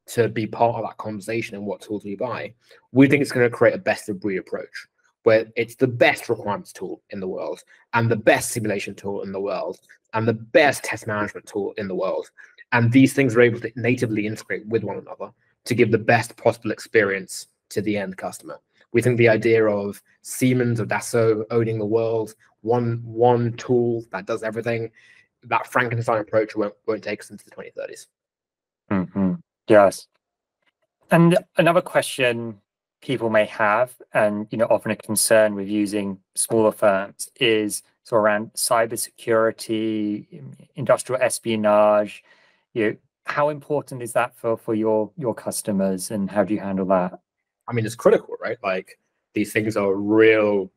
S2: to be part of that conversation and what tools we buy, we think it's going to create a best of breed approach where it's the best requirements tool in the world and the best simulation tool in the world and the best test management tool in the world. And these things are able to natively integrate with one another to give the best possible experience to the end customer. We think the idea of Siemens or Dassault owning the world, one tool that does everything, that Frankenstein approach won't take us into the 2030s.
S1: Mm-hmm. Yes. And another question people may have, and you know, often a concern with using smaller firms, is sort of around cybersecurity, industrial espionage. You know, how important is that for your customers, and how do you handle that?
S2: I mean, it's critical, right? Like, these things are real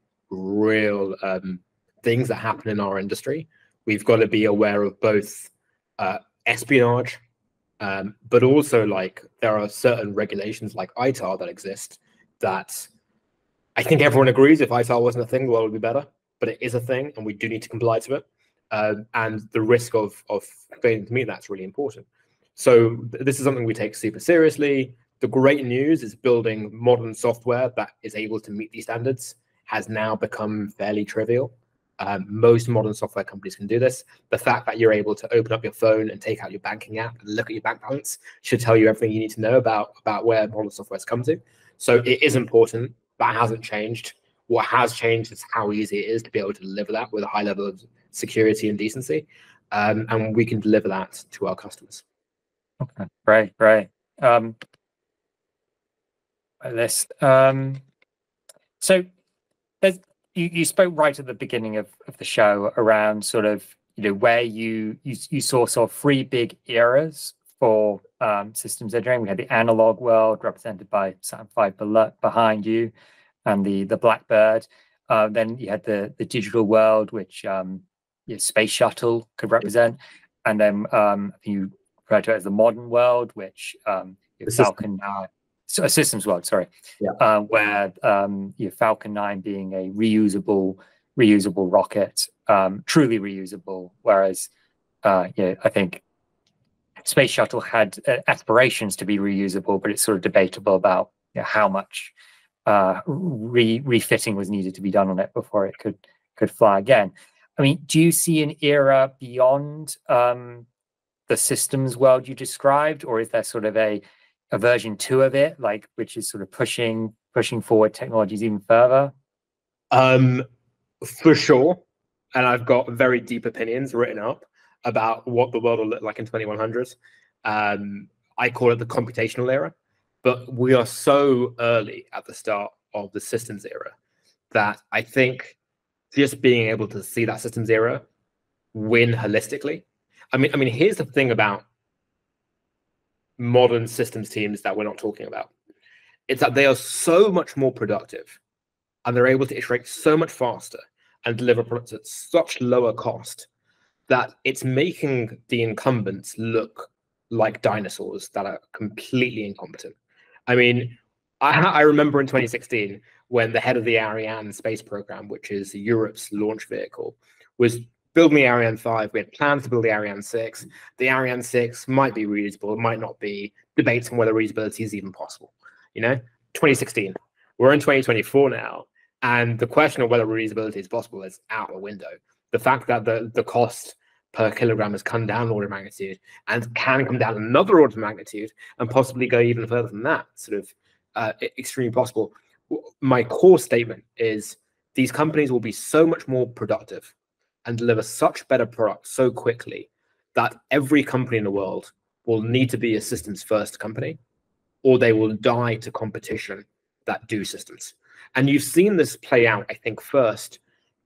S2: things that happen in our industry. We've got to be aware of both espionage, but also, like, there are certain regulations like ITAR that exist that I think everyone agrees if ITAR wasn't a thing, the world would be better, but it is a thing and we do need to comply to it. And the risk of failing to meet that's really important. So this is something we take super seriously. The great news is building modern software that is able to meet these standards has now become fairly trivial. Most modern software companies can do this. The fact that you're able to open up your phone and take out your banking app and look at your bank balance should tell you everything you need to know about where modern software has come to. So it is important. That hasn't changed. What has changed is how easy it is to be able to deliver that with a high level of security and decency. And we can deliver that to our customers.
S1: Okay, great. List. So you spoke right at the beginning of the show around sort of, you know, where you saw sort of 3 big eras for systems engineering. We had the analog world represented by Saturn V behind you, and the Blackbird. Then you had the digital world, which your space shuttle could represent, and then you referred to it as the modern world, which Falcon. Systems world, sorry.
S2: Yeah.
S1: Where your Falcon 9 being a reusable rocket, truly reusable, whereas I think space shuttle had aspirations to be reusable, but it's sort of debatable about how much refitting was needed to be done on it before it could fly again. I mean, do you see an era beyond the systems world you described, or is there sort of a version 2 of it, like which is sort of pushing forward technologies even further?
S2: For sure. And I've got very deep opinions written up about what the world will look like in 2100s. I call it the computational era, but we are so early at the start of the systems era that I think just being able to see that systems era win holistically. I mean, here's the thing about modern systems teams that we're not talking about. It's that they are so much more productive and they're able to iterate so much faster and deliver products at such lower cost that it's making the incumbents look like dinosaurs that are completely incompetent. I mean, I remember in 2016 when the head of the Ariane space program, which is Europe's launch vehicle, was building the Ariane 5. We had plans to build the Ariane 6. The Ariane 6 might be reusable, it might not be. Debates on whether reusability is even possible. 2016. We're in 2024 now, and the question of whether reusability is possible is out the window. The fact that the cost per kilogram has come down an order of magnitude and can come down another order of magnitude and possibly go even further than that, sort of extremely possible. My core statement is these companies will be so much more productive and deliver such better products so quickly that every company in the world will need to be a systems first company, or they will die to competition that do systems. And you've seen this play out, I think, first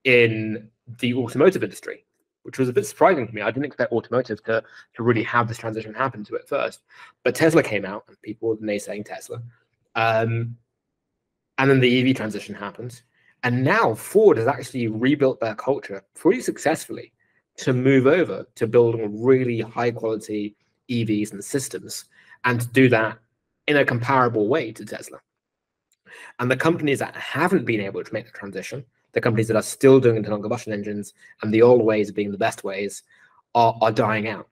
S2: in the automotive industry, which was a bit surprising to me. I didn't expect automotive to really have this transition happen to it first. But Tesla came out, and people were naysaying Tesla. And then the EV transition happened. And now Ford has actually rebuilt their culture pretty successfully to move over to building really high quality EVs and systems, and to do that in a comparable way to Tesla. And the companies that haven't been able to make the transition, the companies that are still doing internal combustion engines and the old ways being the best ways, are dying out.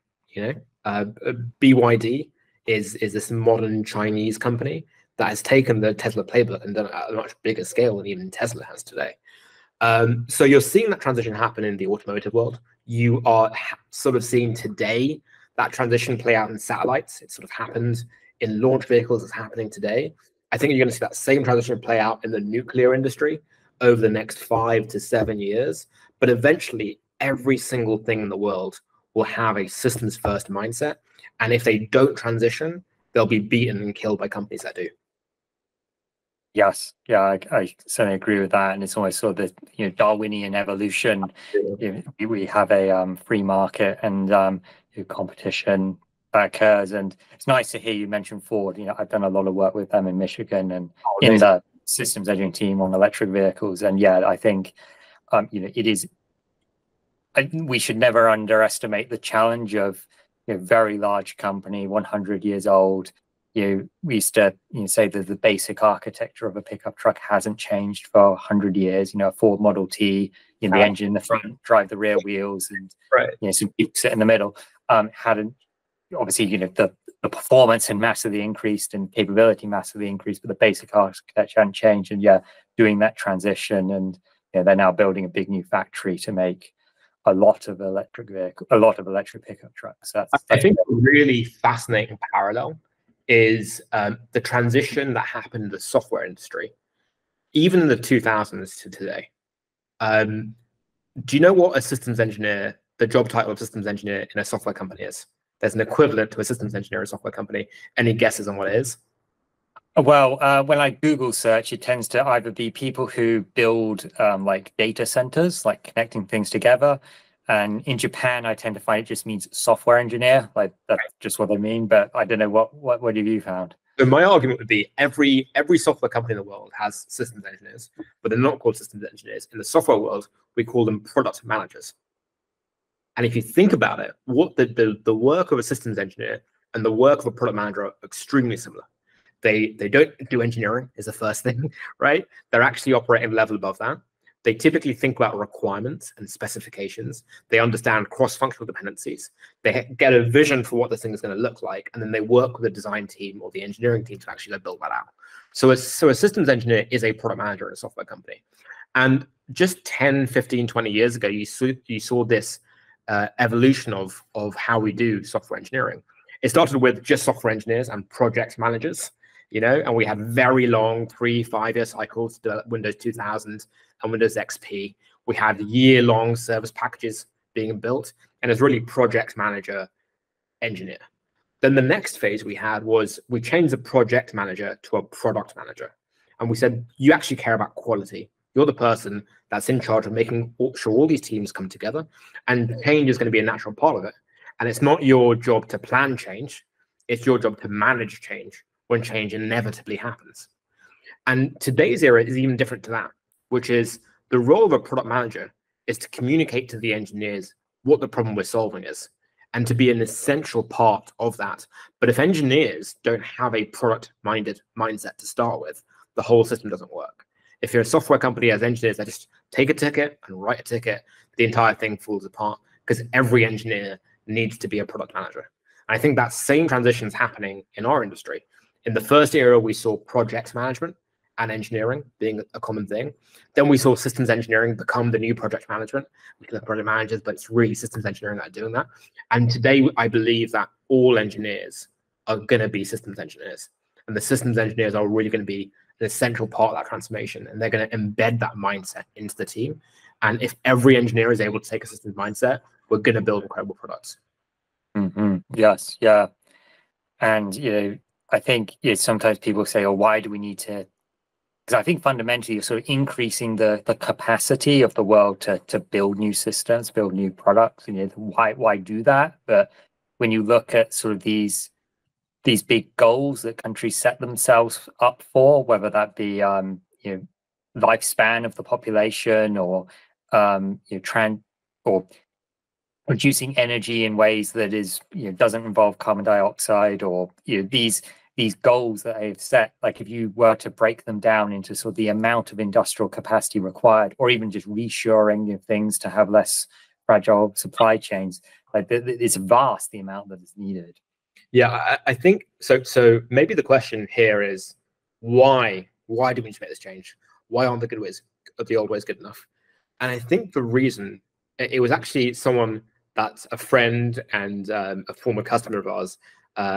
S2: BYD is this modern Chinese company that has taken the Tesla playbook and done it at a much bigger scale than even Tesla has today. So you're seeing that transition happen in the automotive world. You are sort of seeing today that transition play out in satellites. It sort of happened in launch vehicles. It's happening today. I think you're going to see that same transition play out in the nuclear industry over the next 5 to 7 years. But eventually, every single thing in the world will have a systems first mindset. And if they don't transition, they'll be beaten and killed by companies that do.
S1: Yes, yeah, I certainly agree with that, and it's almost sort of the Darwinian evolution. We have a free market and competition that occurs, and it's nice to hear you mention Ford. I've done a lot of work with them in Michigan and in the systems engineering team on electric vehicles, and yeah, I think it is. We should never underestimate the challenge of very large company, 100 years old. We used to say that the basic architecture of a pickup truck hasn't changed for 100 years. A Ford Model T, the engine in the front, drive the rear wheels, and some people sit in the middle. Hadn't obviously the performance and massively increased and capability massively increased, but the basic architecture hadn't changed. And doing that transition, and they're now building a big new factory to make a lot of electric pickup trucks.
S2: I think a really fascinating parallel is the transition that happened in the software industry, even in the 2000s to today. Do you know what a systems engineer, the job title of systems engineer in a software company is? There's an equivalent to a systems engineer in a software company. Any guesses on what it is?
S1: Well, when I Google search, it tends to either be people who build like data centers, like connecting things together. And in Japan, I tend to find it just means software engineer. Like that's just what they mean. But I don't know what have you found?
S2: So my argument would be every software company in the world has systems engineers, but they're not called systems engineers. In the software world, we call them product managers. And if you think about it, what the work of a systems engineer and the work of a product manager are extremely similar. They don't do engineering is the first thing, right? They're actually operating a level above that. They typically think about requirements and specifications. They understand cross-functional dependencies. They get a vision for what this thing is going to look like, and then they work with the design team or the engineering team to actually build that out. So a systems engineer is a product manager at a software company. And just 10, 15, 20 years ago, you saw this evolution of how we do software engineering. It started with just software engineers and project managers, and we had very long 3-5 year cycles to develop Windows 2000 and Windows XP. We had year-long service packages being built, and it's really project manager, engineer. Then the next phase we had was we changed the project manager to a product manager. And we said, you actually care about quality. You're the person that's in charge of making sure all these teams come together, and change is going to be a natural part of it. And it's not your job to plan change. It's your job to manage change when change inevitably happens. And today's era is even different to that, which is the role of a product manager is to communicate to the engineers what the problem we're solving is, and to be an essential part of that. But if engineers don't have a product-minded mindset to start with, the whole system doesn't work. If you're a software company as engineers that just take a ticket and write a ticket, the entire thing falls apart, because every engineer needs to be a product manager. And I think that same transition is happening in our industry. In the first era, we saw project management and engineering being a common thing. Then we saw systems engineering become the new project management. We can have project managers, but it's really systems engineering that are doing that. And today, I believe that all engineers are going to be systems engineers. And the systems engineers are really going to be an essential part of that transformation. And they're going to embed that mindset into the team. And if every engineer is able to take a systems mindset, we're going to build incredible products.
S1: Yes, yeah. And, I think sometimes people say, oh, why do we need to? Because I think fundamentally you're sort of increasing the capacity of the world to build new systems, build new products. Why do that? But when you look at sort of these big goals that countries set themselves up for, whether that be lifespan of the population or or producing energy in ways that is doesn't involve carbon dioxide, or these goals that they've set, like if you were to break them down into sort of the amount of industrial capacity required, or even just reshoring things to have less fragile supply chains, like it's vast, the amount that is needed.
S2: Yeah, I think so. So maybe the question here is why do we need to make this change? Why aren't the old ways good enough? And I think the reason, it was actually someone that's a friend and a former customer of ours.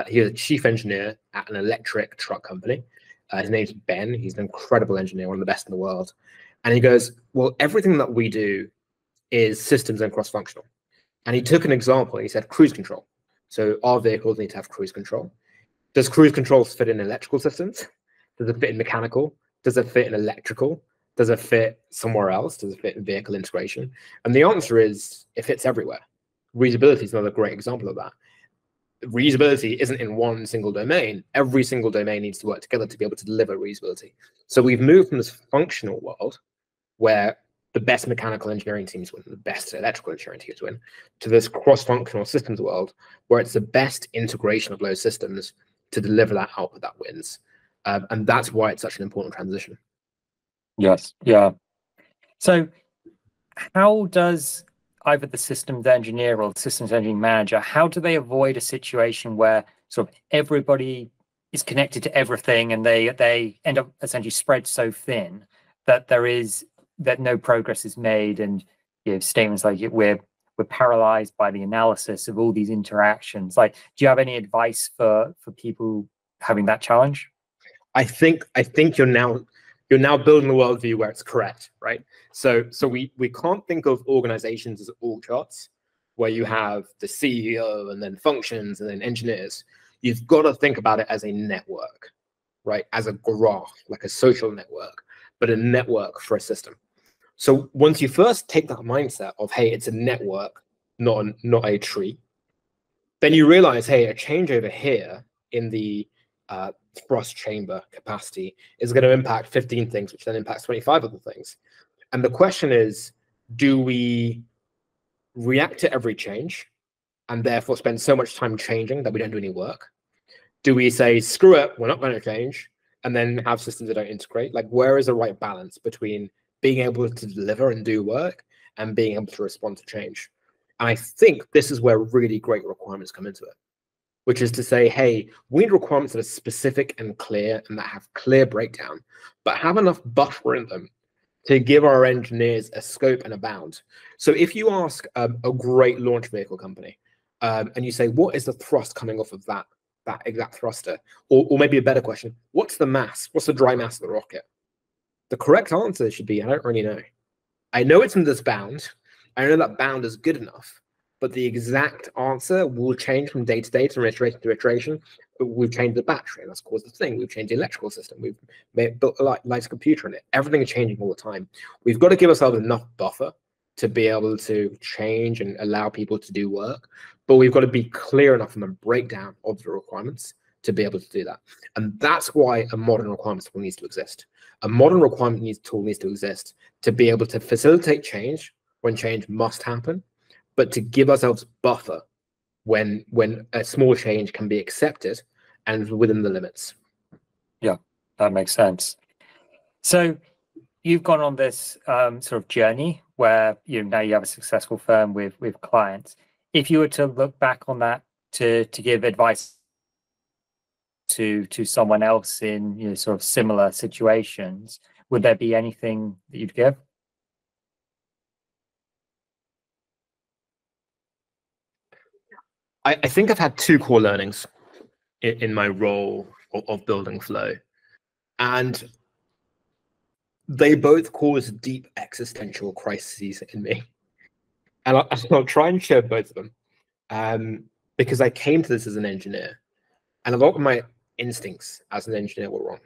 S2: He was a chief engineer at an electric truck company. His name's Ben. He's an incredible engineer, one of the best in the world. And he goes, well, everything that we do is systems and cross-functional. And he took an example. He said cruise control. So our vehicles need to have cruise control. Does cruise control fit in electrical systems? Does it fit in mechanical? Does it fit in electrical? Does it fit somewhere else? Does it fit in vehicle integration? And the answer is it fits everywhere. Reusability is another great example of that. Reusability isn't in one single domain. Every single domain needs to work together to be able to deliver reusability. So we've moved from this functional world where the best mechanical engineering teams win, the best electrical engineering teams win, to this cross-functional systems world where it's the best integration of those systems to deliver that output that wins. And that's why it's such an important transition.
S1: Yes, yeah. So how does either the systems engineer or the systems engineering manager, how do they avoid a situation where sort of everybody is connected to everything and they end up essentially spread so thin that no progress is made, and statements like we're paralyzed by the analysis of all these interactions? Like, do you have any advice for people having that challenge?
S2: I think you're now building a worldview where it's correct, right? So we can't think of organizations as org charts where you have the CEO and then functions and then engineers. You've got to think about it as a network, right? As a graph, like a social network, but a network for a system. So once you first take that mindset of, hey, it's a network, not a tree, then you realize, hey, a change over here in the thrust chamber capacity is going to impact 15 things, which then impacts 25 other things. And the question is, do we react to every change and therefore spend so much time changing that we don't do any work? Do we say, screw it, we're not going to change, and then have systems that don't integrate? Like, where is the right balance between being able to deliver and do work, and being able to respond to change. And I think this is where really great requirements come into it, which is to say, hey, we need requirements that are specific and clear and that have clear breakdown, but have enough buffer in them to give our engineers a scope and a bound. So if you ask a great launch vehicle company, and you say, what is the thrust coming off of that exact thruster? Or maybe a better question, what's the mass? What's the dry mass of the rocket? The correct answer should be, I don't really know. I know it's in this bound. I know that bound is good enough, but the exact answer will change from day to day, from iteration to iteration. We've changed the battery, and that's caused the thing. We've changed the electrical system. We've built a light computer in it. Everything is changing all the time. We've got to give ourselves enough buffer to be able to change and allow people to do work, but we've got to be clear enough in the breakdown of the requirements to be able to do that. And that's why a modern requirements tool needs to exist. A modern requirement tool needs to exist to be able to facilitate change when change must happen, but to give ourselves buffer when a small change can be accepted and within the limits.
S1: Yeah, that makes sense. So you've gone on this sort of journey where now you have a successful firm with clients. If you were to look back on that to give advice to someone else in sort of similar situations, would there be anything that you'd give?
S2: I think I've had two core learnings in my role of building Flow, and they both caused deep existential crises in me. And I'll try and share both of them, because I came to this as an engineer, and a lot of my instincts as an engineer were wrong.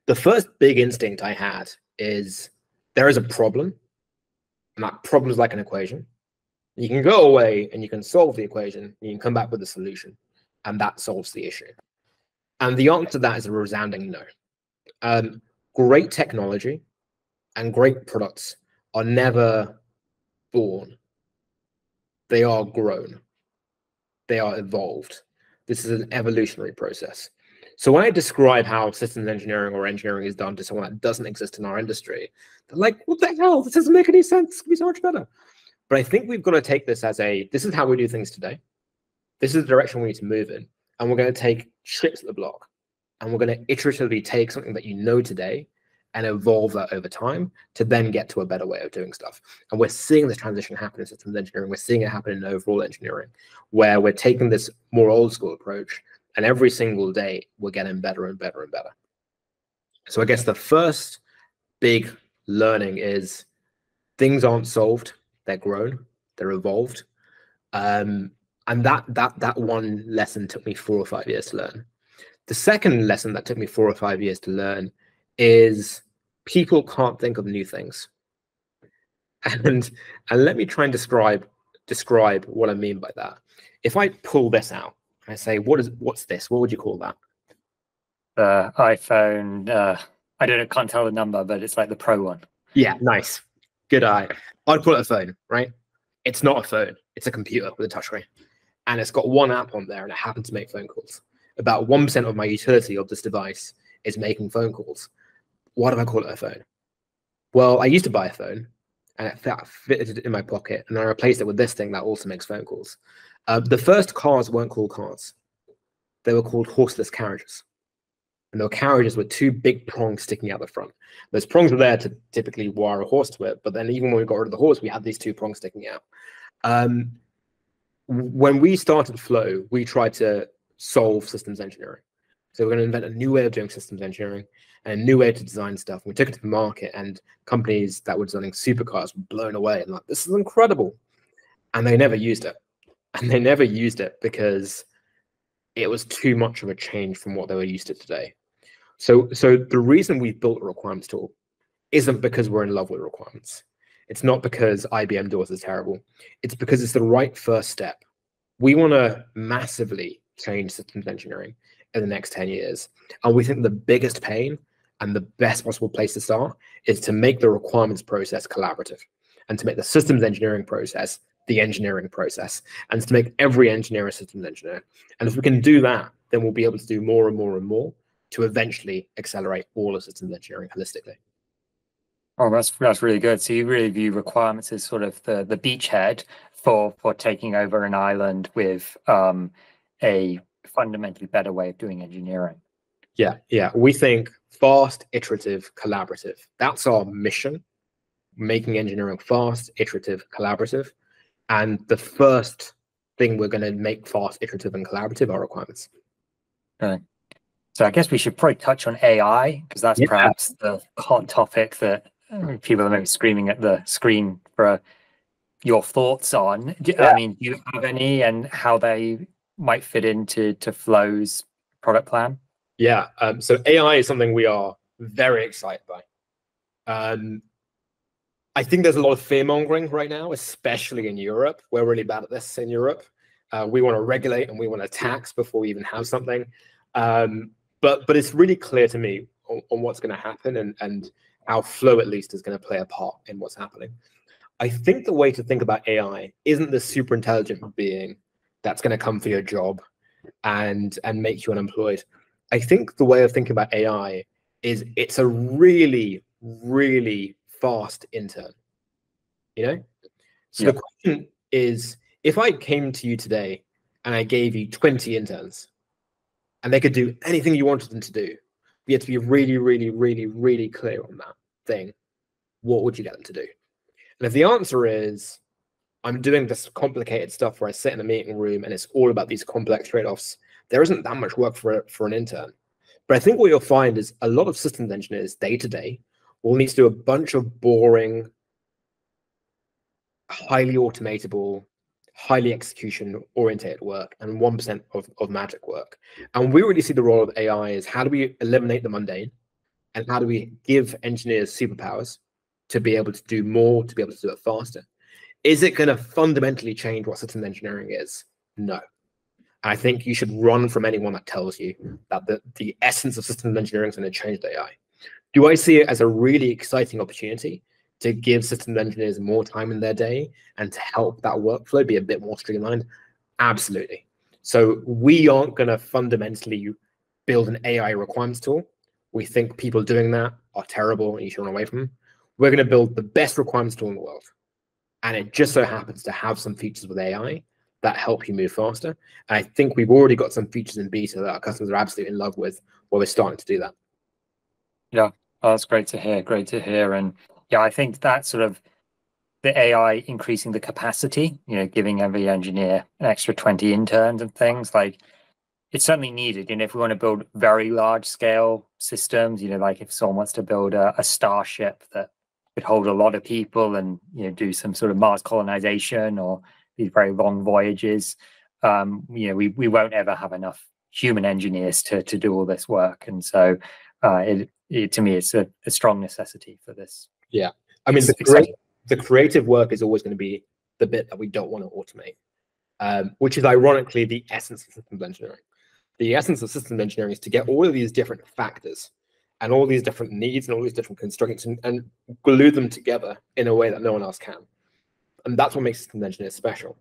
S2: The first big instinct I had is there is a problem, and that problem is like an equation. You can go away and you can solve the equation, and you can come back with a solution, and that solves the issue. And the answer to that is a resounding no. Great technology and great products are never born. They are grown. They are evolved. This is an evolutionary process. So when I describe how systems engineering or engineering is done to someone that doesn't exist in our industry, they're like, what the hell? This doesn't make any sense. It's going to be so much better. But I think we've got to take this as this is how we do things today. This is the direction we need to move in. And we're going to take chips at the block. And we're going to iteratively take something that you know today and evolve that over time to then get to a better way of doing stuff. And we're seeing this transition happen in systems engineering. We're seeing it happen in overall engineering, where we're taking this more old school approach, and every single day we're getting better and better and better. So I guess the first big learning is things aren't solved, they're grown, they're evolved. And that one lesson took me 4 or 5 years to learn. The second lesson that took me 4 or 5 years to learn is people can't think of new things. And let me try and describe what I mean by that. If I pull this out and I say, what's this? What would you call that?
S1: iPhone. I can't tell the number, but it's like the Pro one.
S2: Yeah, nice. Good eye. I'd call it a phone, right? It's not a phone. It's a computer with a touchscreen. And it's got one app on there, and it happens to make phone calls. About 1% of my utility of this device is making phone calls. Why do I call it a phone? Well, I used to buy a phone, and it fitted in my pocket, and I replaced it with this thing that also makes phone calls. The first cars weren't called cars. They were called horseless carriages. And there were carriages with 2 big prongs sticking out the front. Those prongs were there to typically wire a horse to it, but then even when we got rid of the horse, we had these 2 prongs sticking out. When we started Flow, we tried to solve systems engineering. So we're going to invent a new way of doing systems engineering and a new way to design stuff. And we took it to the market, and companies that were designing supercars were blown away and like, this is incredible. And they never used it. And they never used it because it was too much of a change from what they were used to today. So the reason we've built a requirements tool isn't because we're in love with requirements. It's not because IBM DOS is terrible. It's because it's the right first step. We want to massively change systems engineering in the next 10 years. And we think the biggest pain and the best possible place to start is to make the requirements process collaborative, and to make the systems engineering process the engineering process, and to make every engineer a systems engineer. And if we can do that, then we'll be able to do more and more and more to eventually accelerate all of systems engineering holistically.
S1: Oh, that's really good. So you really view requirements as sort of the beachhead for taking over an island with a fundamentally better way of doing engineering.
S2: Yeah. We think fast, iterative, collaborative. That's our mission, making engineering fast, iterative, collaborative. And the first thing we're going to make fast, iterative, and collaborative are requirements.
S1: Okay. So I guess we should probably touch on AI because that's
S2: Yeah.
S1: perhaps the hot topic that people are maybe screaming at the screen for your thoughts on. I mean, do you have any and how they might fit into Flow's product plan?
S2: Yeah. So AI is something we are very excited by. I think there's a lot of fear mongering right now, especially in Europe. We're really bad at this in Europe. We want to regulate and we want to tax before we even have something. But it's really clear to me on what's going to happen and how Flow at least is going to play a part in what's happening. I think the way to think about AI isn't the super intelligent being that's going to come for your job and make you unemployed. I think the way of thinking about AI is it's a really, really fast intern. So the question is, if I came to you today and I gave you 20 interns and they could do anything you wanted them to do, you have to be really, really, really, really clear on that thing. What would you get them to do? And if the answer is, I'm doing this complicated stuff where I sit in a meeting room and it's all about these complex trade-offs, there isn't that much work for an intern. But I think what you'll find is a lot of systems engineers day to day will need to do a bunch of boring, highly automatable, highly execution oriented work and 1% of magic work. And we really see the role of AI is how do we eliminate the mundane and how do we give engineers superpowers to be able to do more, to be able to do it faster. Is it going to fundamentally change what systems engineering is? No. I think you should run from anyone that tells you that the essence of systems engineering is going to change the AI. Do I see it as a really exciting opportunity to give systems engineers more time in their day and to help that workflow be a bit more streamlined? Absolutely. So we aren't going to fundamentally build an AI requirements tool. We think people doing that are terrible and you should run away from them. We're going to build the best requirements tool in the world. And it just so happens to have some features with AI that help you move faster. And I think we've already got some features in beta that our customers are absolutely in love with, where we're starting to do that.
S1: Yeah, oh, that's great to hear. Great to hear. And yeah, I think that sort of the AI increasing the capacity, giving every engineer an extra 20 interns and things like it's certainly needed. If we want to build very large scale systems, like if someone wants to build a starship that could hold a lot of people and, do some sort of Mars colonization or these very long voyages, we won't ever have enough human engineers to do all this work. And so to me, it's a strong necessity for this.
S2: Yeah. I mean, the creative work is always going to be the bit that we don't want to automate, which is ironically the essence of systems engineering. The essence of systems engineering is to get all of these different factors and all these different needs and all these different constraints and glue them together in a way that no one else can. And that's what makes systems engineers special.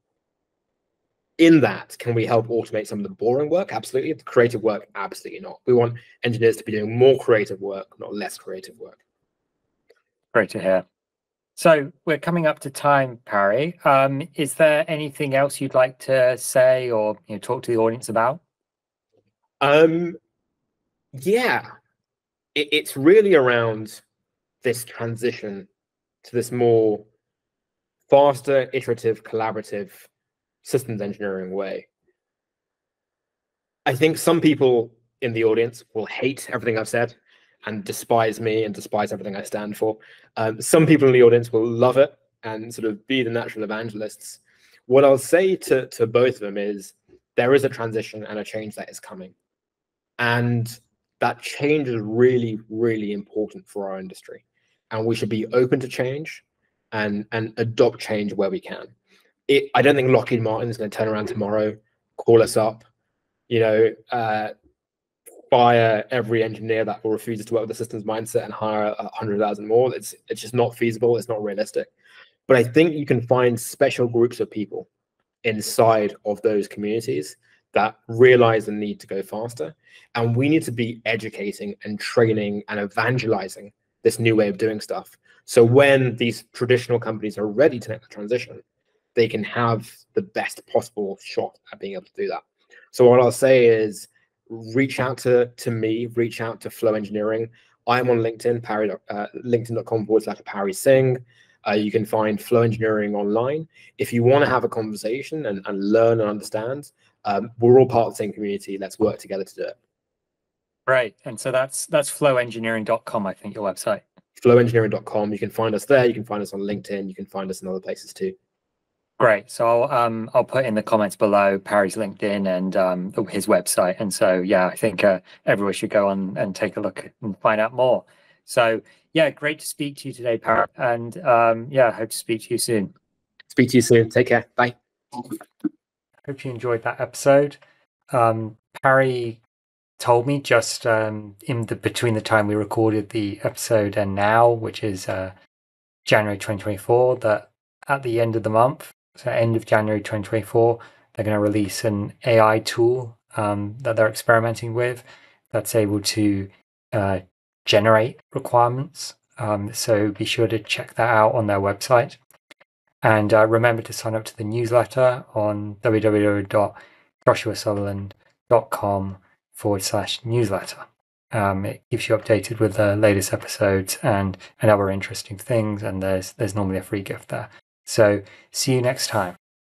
S2: In that, can we help automate some of the boring work? Absolutely. The creative work? Absolutely not. We want engineers to be doing more creative work, not less creative work.
S1: Great to hear. So we're coming up to time, Pari. Is there anything else you'd like to say or talk to the audience about?
S2: Yeah, it's really around this transition to this more faster, iterative, collaborative systems engineering way. I think some people in the audience will hate everything I've said and despise me and despise everything I stand for. Some people in the audience will love it and sort of be the natural evangelists. What I'll say to both of them is there is a transition and a change that is coming. And that change is really, really important for our industry. And we should be open to change and adopt change where we can. I don't think Lockheed Martin is going to turn around tomorrow, call us up, fire every engineer that refuses to work with the systems mindset and hire 100,000 more. It's just not feasible. It's not realistic. But I think you can find special groups of people inside of those communities that realize the need to go faster. And we need to be educating and training and evangelizing this new way of doing stuff. So when these traditional companies are ready to make the transition, they can have the best possible shot at being able to do that. So what I'll say is reach out to me, reach out to Flow Engineering. I'm on LinkedIn, linkedin.com/Pari Singh. You can find Flow Engineering online. If you want to have a conversation and learn and understand, we're all part of the same community. Let's work together to do it.
S1: Right. And so that's flowengineering.com, I think, your website.
S2: Flowengineering.com. You can find us there. You can find us on LinkedIn. You can find us in other places too.
S1: Great. So I'll put in the comments below Pari's LinkedIn and his website. And so, yeah, I think everyone should go on and take a look and find out more. So, yeah, great to speak to you today, Pari. And yeah, hope to speak to you soon.
S2: Speak to you soon. Take care. Bye.
S1: Hope you enjoyed that episode. Pari told me just between the time we recorded the episode and now, which is January 2024, that at the end of the month, so end of January 2024, they're going to release an AI tool that they're experimenting with that's able to generate requirements. So be sure to check that out on their website. And remember to sign up to the newsletter on www.joshuasutherland.com/newsletter. It keeps you updated with the latest episodes and other interesting things, and there's normally a free gift there. So see you next time.